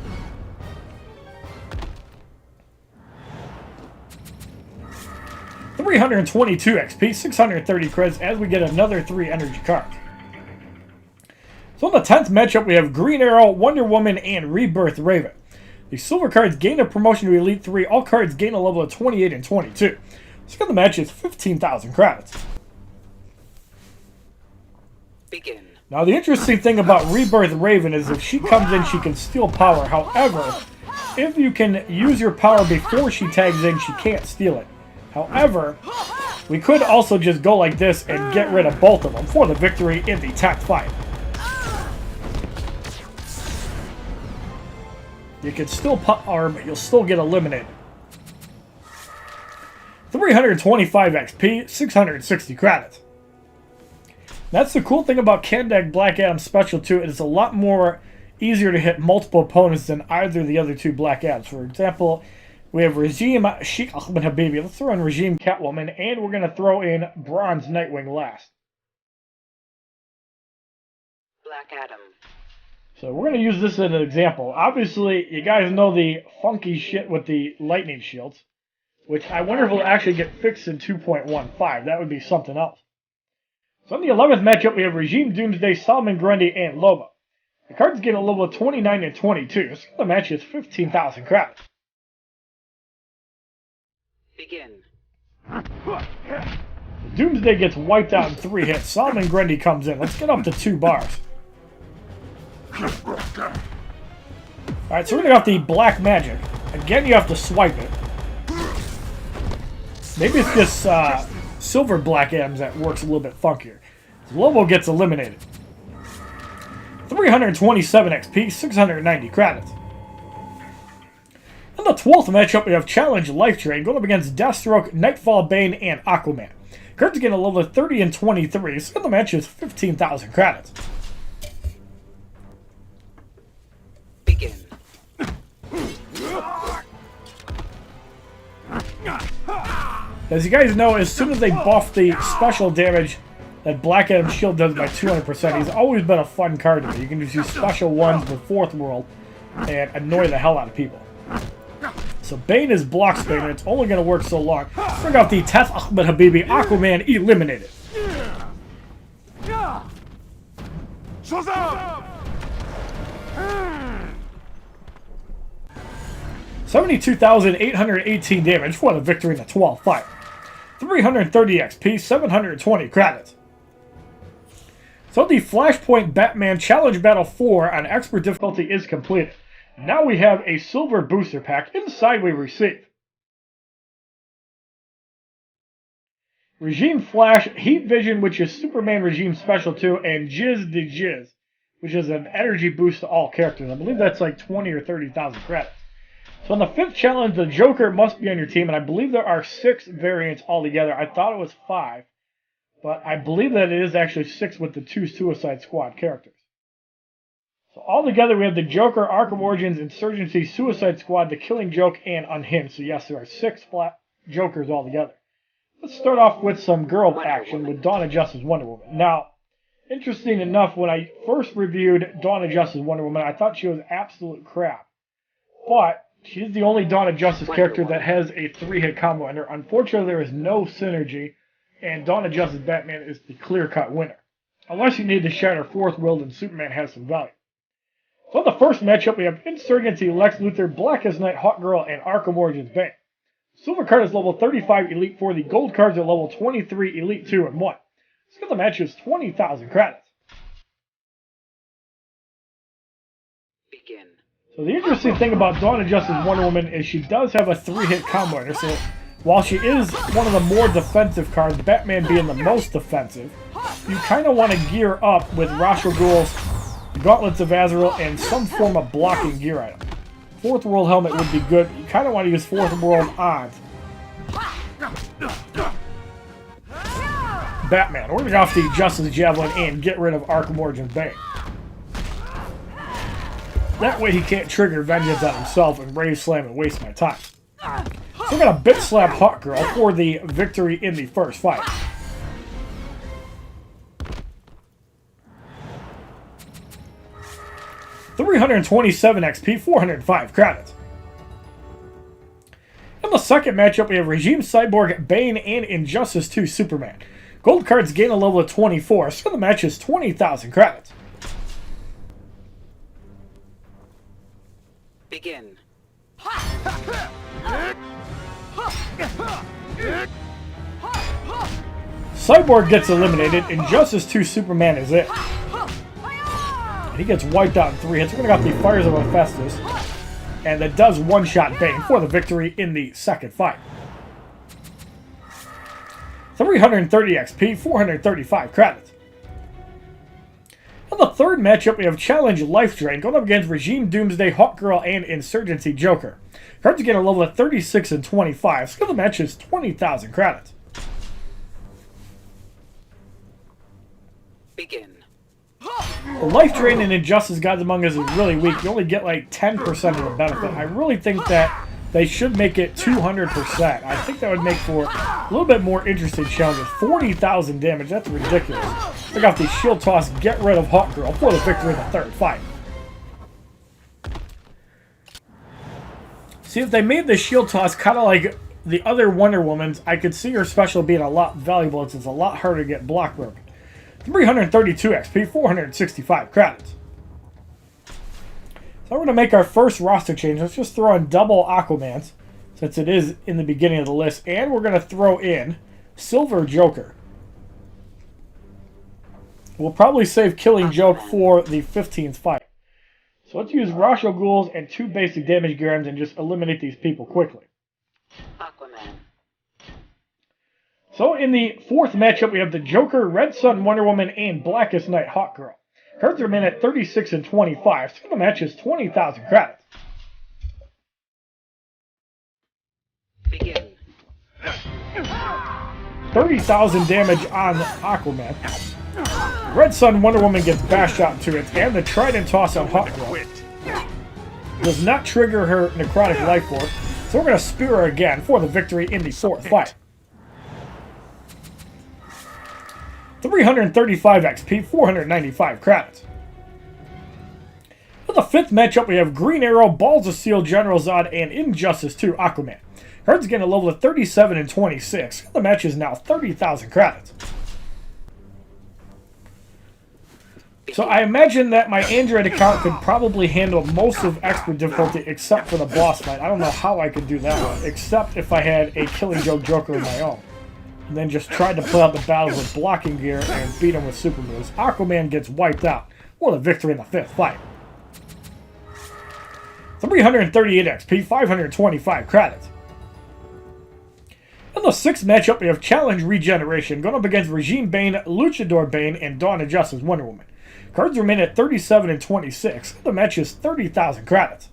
$322 XP, 630 credits as we get another 3 energy cards. So in the 10th matchup, we have Green Arrow, Wonder Woman, and Rebirth Raven. The silver cards gain a promotion to Elite 3. All cards gain a level of 28 and 22. Let's get the match is 15,000 credits. Begin. Now the interesting thing about Rebirth Raven is if she comes in, she can steal power. However, if you can use your power before she tags in, she can't steal it. However, we could also just go like this and get rid of both of them for the victory in the 10th fight. You can still power, but you'll still get eliminated. 325 XP, 660 credits. That's the cool thing about Catdeck Black Adam Special 2. It is a lot more easier to hit multiple opponents than either of the other 2 Black Adams. For example, we have Regime Sheikh Ahmed Habibi. Let's throw in Regime Catwoman, and we're going to throw in Bronze Nightwing last. Black Adam. So we're going to use this as an example. Obviously, you guys know the funky shit with the lightning shields, which I wonder if will actually get fixed in 2.15. That would be something else. So in the 11th matchup, we have Regime Doomsday, Solomon Grundy, and Lobo. The cards get a level of 29 and 22. So the match is 15,000 credits. Begin. Doomsday gets wiped out in 3 hits. Solomon Grundy comes in. Let's get up to 2 bars. Alright, so we're going to have the Black Magic. Again, you have to swipe it. Maybe it's just Silver Black Adams that works a little bit funkier. Lobo gets eliminated. 327 XP, 690 credits. In the 12th matchup, we have Challenge Life Train going up against Deathstroke, Nightfall Bane, and Aquaman. Cards get a level of 30 and 23, so the match is 15,000 credits. Begin. As you guys know, as soon as they buff the special damage that Black Adam's shield does by 200%, he's always been a fun card to me. You can just use special ones with 4th World and annoy the hell out of people. So Bane is block spin, and it's only going to work so long. Bring out the Teth Ahmed Habibi, Aquaman eliminated. 72,818 damage for the victory in the 12th fight. 330 XP, 720 credits. So the Flashpoint Batman Challenge Battle 4 on Expert difficulty is completed. Now we have a silver booster pack. Inside we receive Regime Flash, Heat Vision, which is Superman Regime Special 2, and Jizz the Jizz, which is an energy boost to all characters. I believe that's like 20 or 30,000 credits. So in the 5th challenge, the Joker must be on your team, and I believe there are 6 variants altogether. I thought it was 5, but I believe that it is actually 6 with the 2 Suicide Squad characters. So altogether, we have the Joker, Arkham Origins, Insurgency, Suicide Squad, The Killing Joke, and Unhinged. So yes, there are 6 Jokers altogether. Let's start off with some girl action with Dawn of Justice Wonder Woman. Now, interesting enough, when I first reviewed Dawn of Justice Wonder Woman, I thought she was absolute crap. But she's the only Dawn of Justice character that has a 3-hit combo in her. Unfortunately, there is no synergy, and Dawn of Justice Batman is the clear-cut winner. Unless you need to shatter 4th World and Superman has some value. So in the first matchup, we have Insurgency, Lex Luthor, Blackest Night, Hawk Girl, and Arkham Origins Bane. Silver card is level 35 Elite 4. The gold cards are level 23 Elite 2 and 1. Let's get the match is 20,000 credits. Begin. So the interesting thing about Dawn of Justice Wonder Woman is she does have a 3-hit combo in her. So while she is one of the more defensive cards, Batman being the most defensive, you kind of want to gear up with Ra's al Ghul's Gauntlets of Azrael and some form of blocking gear item. 4th World Helmet would be good, but you kind of want to use 4th World on Batman. We're going to go off the Justice Javelin and get rid of Arkham Origins Bane. That way he can't trigger vengeance on himself and Rave Slam and waste my time. So we're going to bit slap Hawkgirl for the victory in the first fight. $327 XP, 405 credits. In the second matchup, we have Regime Cyborg, Bane, and Injustice 2 Superman. Gold cards gain a level of 24, so the match is 20,000 credits. Begin. Cyborg gets eliminated, Injustice 2 Superman is it. And he gets wiped out in 3 hits. We're going to got the Fires of Hephaestus. And that does one-shot Bane for the victory in the second fight. 330 XP, 435 credits. In the third matchup, we have Challenge Life Drain going up against Regime Doomsday, Hawkgirl, and Insurgency Joker. Cards get a level of 36 and 25, so the match is 20,000 credits. Begin. The Life Drain in Injustice Gods Among Us is really weak. You only get like 10% of the benefit. I really think that they should make it 200%. I think that would make for a little bit more interesting challenges. 40,000 damage, that's ridiculous. Take off the shield toss, get rid of Hawkgirl for the victory in the third fight. See, if they made the shield toss kind of like the other Wonder Woman's, I could see her special being a lot valuable. It's a lot harder to get block broken. 332 XP, 465 credits. So we're going to make our first roster change. Let's just throw in double Aquamans, since it is in the beginning of the list. And we're going to throw in Silver Joker. We'll probably save Killing Joke for the 15th fight. So let's use Ra's al Ghul's and 2 basic damage grams and just eliminate these people quickly. Aquaman. So in the fourth matchup, we have the Joker, Red Sun, Wonder Woman, and Blackest Night, Hawkgirl. Cards remain at 36 and 25, so the match is 20,000 credits. Begin. 30,000 damage on Aquaman. Red Sun, Wonder Woman gets bashed out in 2 hits, and the Trident toss on Hawkgirl does not trigger her necrotic life force, so we're going to spear her again for the victory in the fourth fight. 335 XP, 495 credits. For the fifth matchup, we have Green Arrow, Balls of Steel, General Zod, and Injustice 2 Aquaman. Cards get a level of 37 and 26. The match is now 30,000 credits. So I imagine that my Android account could probably handle most of expert difficulty except for the boss fight. I don't know how I could do that one, except if I had a Killing Joke Joker of my own. And then just tried to play out the battles with blocking gear and beat him with super moves. Aquaman gets wiped out for the victory in the fifth fight. 338 XP, 525 credits. In the sixth matchup, we have Challenge Regeneration going up against Regime Bane, Luchador Bane, and Dawn of Justice Wonder Woman. Cards remain at 37 and 26. The match is 30,000 credits.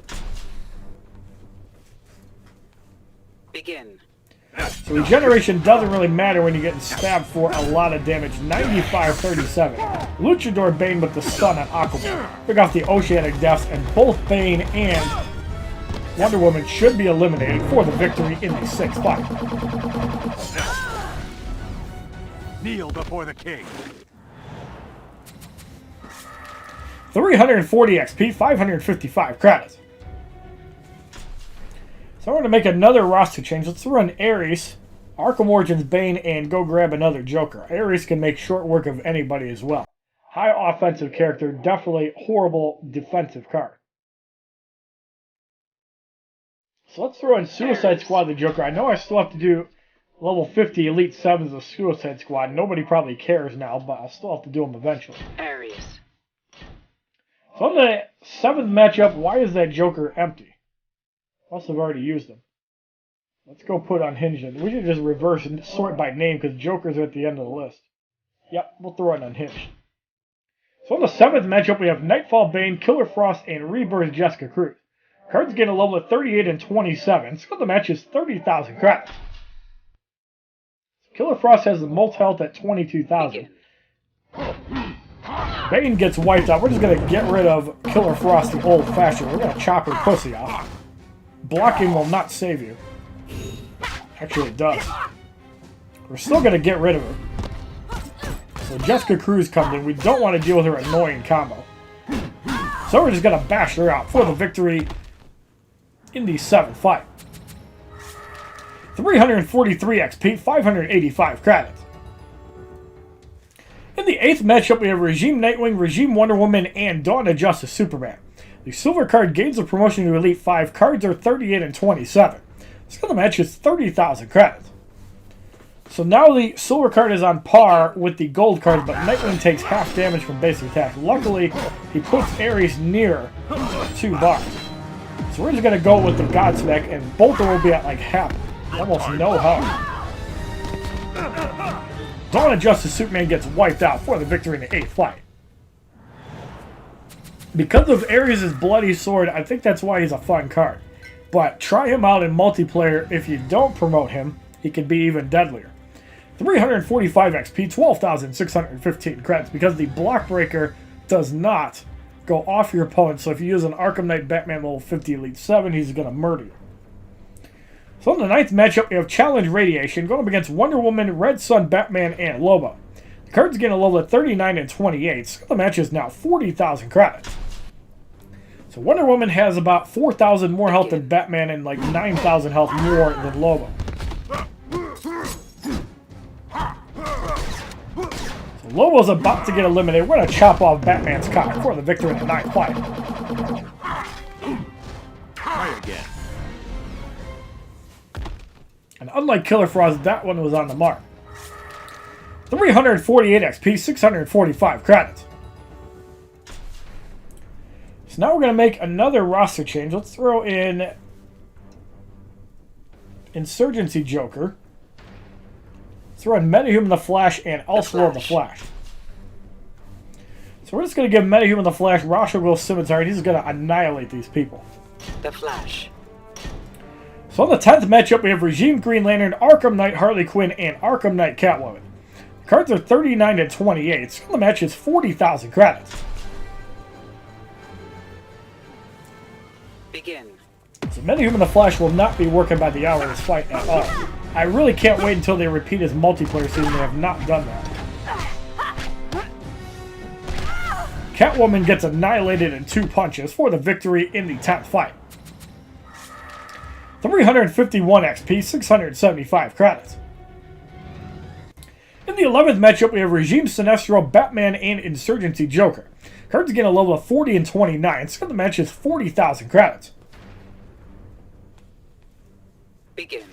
Begin. So regeneration doesn't really matter when you're getting stabbed for a lot of damage. 95-37. Luchador Bane with the stun on Aquaman. Pick off the Oceanic Deaths, and both Bane and Wonder Woman should be eliminated for the victory in the sixth fight. Kneel before the king. 340 XP, 555 credits. So we're going to make another roster change. Let's run Ares, Arkham Origins Bane, and go grab another Joker. Ares can make short work of anybody as well. High offensive character, definitely horrible defensive card. So let's throw in Suicide Squad the Joker. I know I still have to do level 50 Elite 7s of Suicide Squad. Nobody probably cares now, but I'll still have to do them eventually. Ares. So in the seventh matchup, why is that Joker empty? Must have already used them. Let's go put Unhinged in. We should just reverse and sort by name because Jokers are at the end of the list. Yep, we'll throw in Unhinged. So in the seventh matchup, we have Nightfall Bane, Killer Frost, and Rebirth Jessica Cruz. Cards get a level of 38 and 27. So the match is 30,000 credits. Killer Frost has the most health at 22,000. Bane gets wiped out. We're just going to get rid of Killer Frost the old-fashioned. We're going to chop her pussy off. Blocking will not save you. Actually, it does. We're still going to get rid of her. So Jessica Cruz comes in. We don't want to deal with her annoying combo. So we're just going to bash her out for the victory in the 7th fight. 343 XP, 585 credits. In the 8th matchup, we have Regime Nightwing, Regime Wonder Woman, and Dawn of Justice Superman. The silver card gains the promotion to Elite 5. Cards are 38 and 27. This kind of match is 30,000 credits. So now the silver card is on par with the gold cards, but Nightwing takes half damage from basic attack. Luckily, he puts Ares near 2 bars. So we're just going to go with the Godsmack, and both of them will be at like half. Almost no health. Dawn of Justice Superman gets wiped out for the victory in the 8th fight. Because of Ares' bloody sword, I think that's why he's a fun card. But try him out in multiplayer. If you don't promote him, he can be even deadlier. 345 XP, 12,615 credits, because the block breaker does not go off your opponent. So if you use an Arkham Knight Batman level 50 Elite 7, he's going to murder you. So in the 9th matchup, we have Challenge Radiation going up against Wonder Woman, Red Sun, Batman, and Lobo. The cards get a level of 39 and 28. So the match is now 40,000 credits. So Wonder Woman has about 4,000 more health than Batman and like 9,000 health more than Lobo. So Lobo's about to get eliminated. We're going to chop off Batman's cock for the victory in the 9th fight. Try again. And unlike Killer Frost, that one was on the mark. 348 XP, 645 credits. So now we're going to make another roster change. Let's throw in Insurgency Joker. Let's throw in Metahuman the Flash and Elseworld the Flash. So we're just going to give Metahuman the Flash Ra's al Ghul Scimitar, and he's going to annihilate these people. The Flash. So in the 10th matchup, we have Regime Green Lantern, Arkham Knight Harley Quinn, and Arkham Knight Catwoman. The cards are 39 and 28. So the match is 40,000 credits. Begin. So Metahuman the Flash will not be working by the hour of this fight at all. I really can't wait until they repeat his multiplayer season. They have not done that. Catwoman gets annihilated in 2 punches for the victory in the 10th fight. 351 XP, 675 credits. In the 11th matchup, we have Regime Sinestro, Batman, and Insurgency Joker. Cards get a level of 40 and 29, so the match is 40,000 credits. Begin.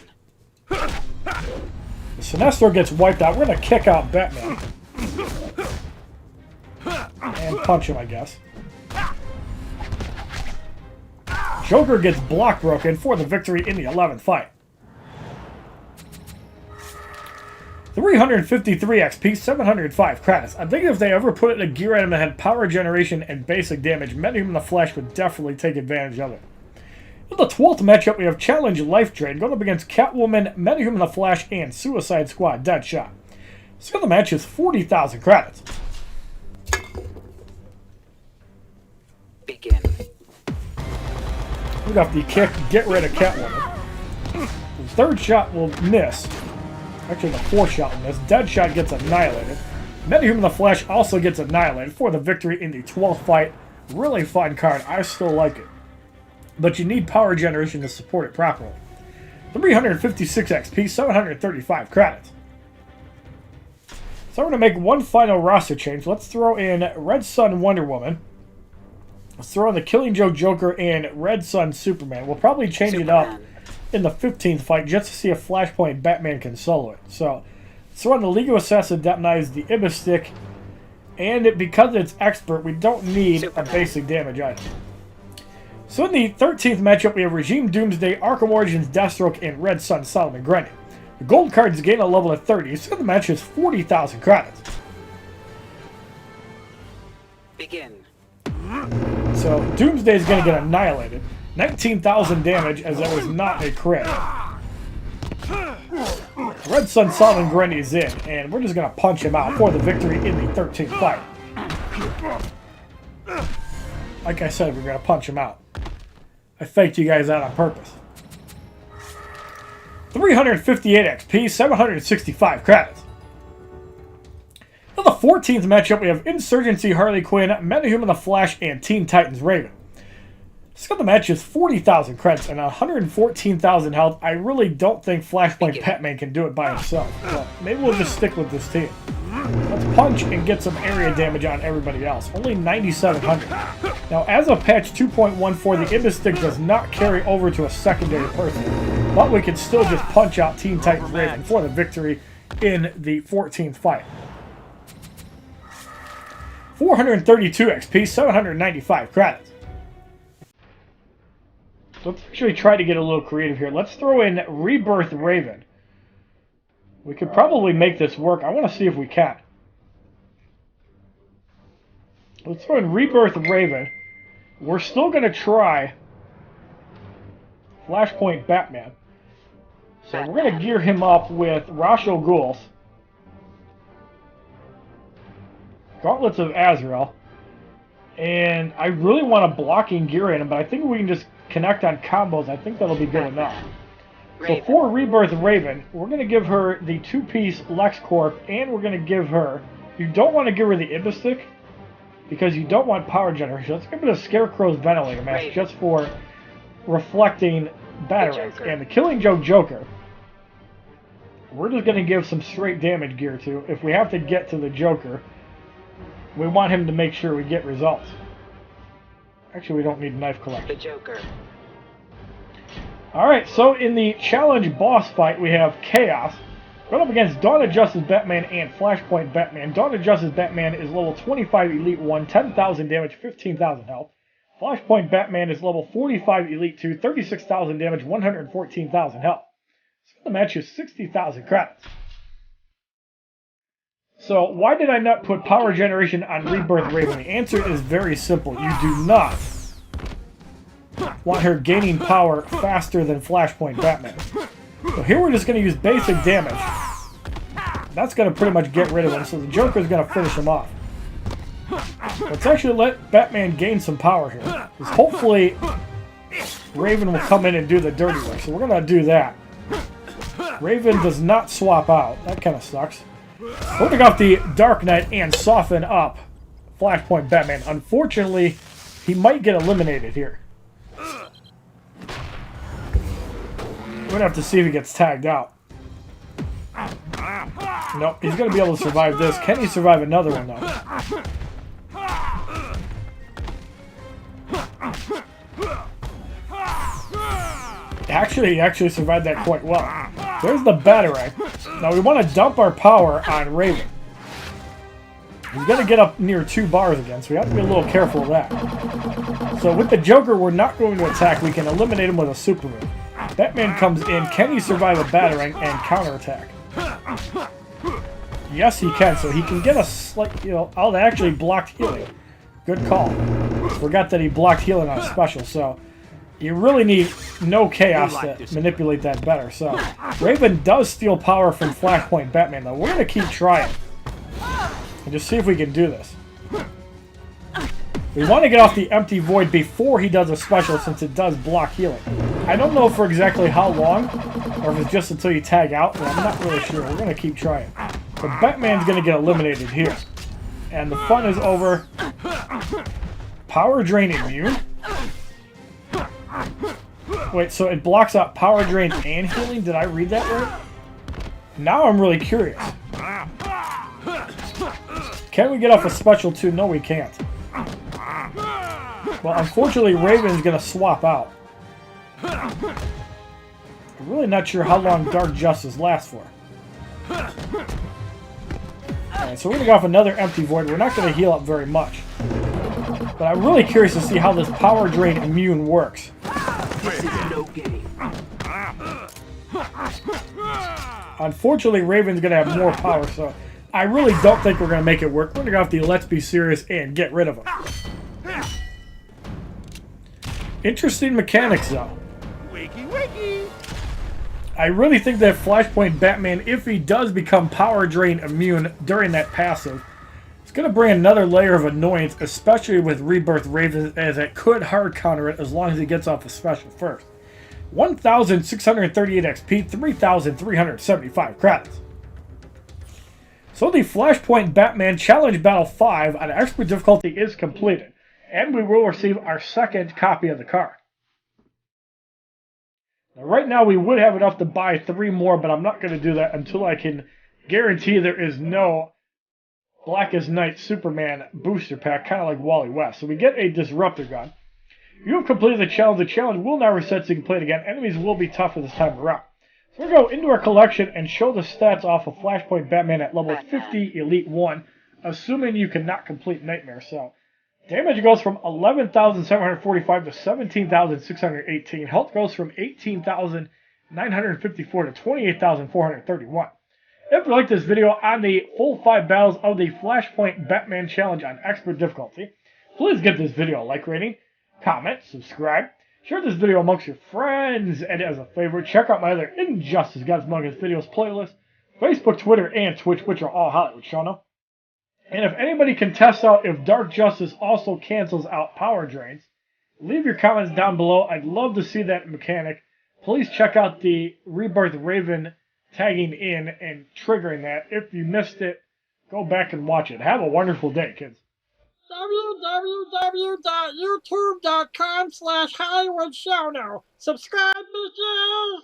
Sinestro gets wiped out. We're going to kick out Batman. And punch him, I guess. Joker gets block broken for the victory in the 11th fight. 353 XP, 705 credits. I think if they ever put it in a gear item that had power generation and basic damage, Metahuman the Flash would definitely take advantage of it. In the 12th matchup, we have Challenge Life Drain going up against Catwoman, Metahuman the Flash, and Suicide Squad Deadshot. So the match is 40,000 credits. Begin. We got the kick, get rid of Catwoman. The 3rd shot will miss. Actually, the 4th shot will miss. Deadshot gets annihilated. Metahuman the Flash also gets annihilated for the victory in the 12th fight. Really fun card. I still like it. But you need power generation to support it properly. 356 XP, 735 credits. So we're going to make one final roster change. Let's throw in Red Sun Wonder Woman. Let's throw in the Killing Joke Joker and Red Sun Superman. We'll probably change it up in the 15th fight just to see if Flashpoint Batman can solo it. So let's throw in the League of Assassin Deponize, the Ibis Stick, and because it's expert, we don't need a basic damage item. So in the 13th matchup, we have Regime Doomsday, Arkham Origins Deathstroke, and Red Sun Solomon Grundy. The gold cards gain a level of 30, so the match is 40,000 credits. Begin. So Doomsday is going to get annihilated. 19,000 damage, as that was not a crit. Red Sun Solomon Grundy is in, and we're just going to punch him out for the victory in the 13th fight. Like I said, we're going to punch him out. I faked you guys out on purpose. 358 XP, 765 credits. For the 14th matchup, we have Insurgency Harley Quinn, Metahuman the Flash, and Teen Titans Raven. This got the match is 40,000 credits and 114,000 health. I really don't think Flashpoint Batman can do it by himself. So maybe we'll just stick with this team. Let's punch and get some area damage on everybody else. Only 9,700. Now, as of patch 2.14, the Ibis Stick does not carry over to a secondary person. But we can still just punch out Teen Titans Raven for the victory in the 14th fight. 432 XP, 795 credits. Let's actually try to get a little creative here. Let's throw in Rebirth Raven. We could probably make this work. I want to see if we can. Let's throw in Rebirth Raven. We're still going to try Flashpoint Batman. So we're going to gear him up with Ra's al Ghul's, Gauntlets of Azrael, and I really want a blocking gear in him, but I think we can just connect on combos. I think that'll be good enough. So for Rebirth Raven, we're going to give her the 2-piece LexCorp, and we're going to give her... You don't want to give her the Ibis Stick, because you don't want power generation. Let's give her the Scarecrow's Ventilator Mask, just for reflecting batarangs. And the Killing Joke Joker, we're just going to give some straight damage gear to. If we have to get to the Joker, we want him to make sure we get results. Actually, we don't need Knife Collection. The Joker. Alright, so in the challenge boss fight, we have Chaos going up against Dawn of Justice Batman and Flashpoint Batman. Dawn of Justice Batman is level 25 Elite 1, 10,000 damage, 15,000 health. Flashpoint Batman is level 45 Elite 2, 36,000 damage, 114,000 health. So the match is 60,000 credits. So why did I not put power generation on Rebirth Raven? The answer is very simple. You do not want her gaining power faster than Flashpoint Batman. So here we're just going to use basic damage. That's going to pretty much get rid of him, so the Joker's going to finish him off. Let's actually let Batman gain some power here, because hopefully Raven will come in and do the dirty work. So we're going to do that. Raven does not swap out. That kind of sucks. We're going to go off the Dark Knight and soften up Flashpoint Batman. Unfortunately, he might get eliminated here. We're going to have to see if he gets tagged out. Nope, he's going to be able to survive this. Can he survive another one, though? Actually, he actually survived that quite well. There's the Battletag. Now we want to dump our power on Raven. He's going to get up near 2 bars again, so we have to be a little careful of that. So with the Joker, we're not going to attack. We can eliminate him with a super move. Batman comes in. Can he survive a Battering and counterattack? Yes, he can. So he can get a slight, oh, they actually blocked healing. Good call. Forgot that he blocked healing on a special, so you really need no chaos to manipulate that better. So Raven does steal power from Flashpoint Batman, though. We're going to keep trying and just see if we can do this. We want to get off the Empty Void before he does a special, since it does block healing. I don't know for exactly how long, or if it's just until you tag out, but I'm not really sure. We're going to keep trying. But Batman's going to get eliminated here. And the fun is over. Power Drain immune? Wait, so it blocks out Power Drain and healing? Did I read that right? Now I'm really curious. Can we get off a special too? No, we can't. Well, unfortunately, Raven's going to swap out. I'm really not sure how long Dark Justice lasts for. Alright, so we're going to go off another Empty Void. We're not going to heal up very much. But I'm really curious to see how this Power Drain immune works. Unfortunately, Raven's going to have more power, so I really don't think we're going to make it work. We're going to go off the Let's Be Serious and get rid of him. Interesting mechanics, though. I really think that Flashpoint Batman, if he does become Power Drain immune during that passive, it's going to bring another layer of annoyance, especially with Rebirth Raven, as it could hard counter it as long as he gets off the special first. 1,638 XP, 3,375 credits. So the Flashpoint Batman Challenge Battle 5 on Expert difficulty is completed, and we will receive our second copy of the card. Now, right now we would have enough to buy 3 more, but I'm not going to do that until I can guarantee there is no Blackest Night Superman booster pack, kind of like Wally West. So we get a Disruptor Gun. You have completed the challenge. The challenge will now reset so you can play it again. Enemies will be tougher this time around. So we're going to go into our collection and show the stats off of Flashpoint Batman at level 50 Elite 1, assuming you cannot complete Nightmare. So damage goes from 11,745 to 17,618. Health goes from 18,954 to 28,431. If you like this video on the full 5 battles of the Flashpoint Batman Challenge on Expert difficulty, please give this video a like rating, comment, subscribe, share this video amongst your friends, and as a favor, check out my other Injustice Gods Among Us videos playlist, Facebook, Twitter, and Twitch, which are all HollywoodShono. And if anybody can test out if Dark Justice also cancels out power drains, leave your comments down below. I'd love to see that mechanic. Please check out the Rebirth Raven tagging in and triggering that. If you missed it, go back and watch it. Have a wonderful day, kids. www.youtube.com/HollywoodShono. Subscribe, bitches!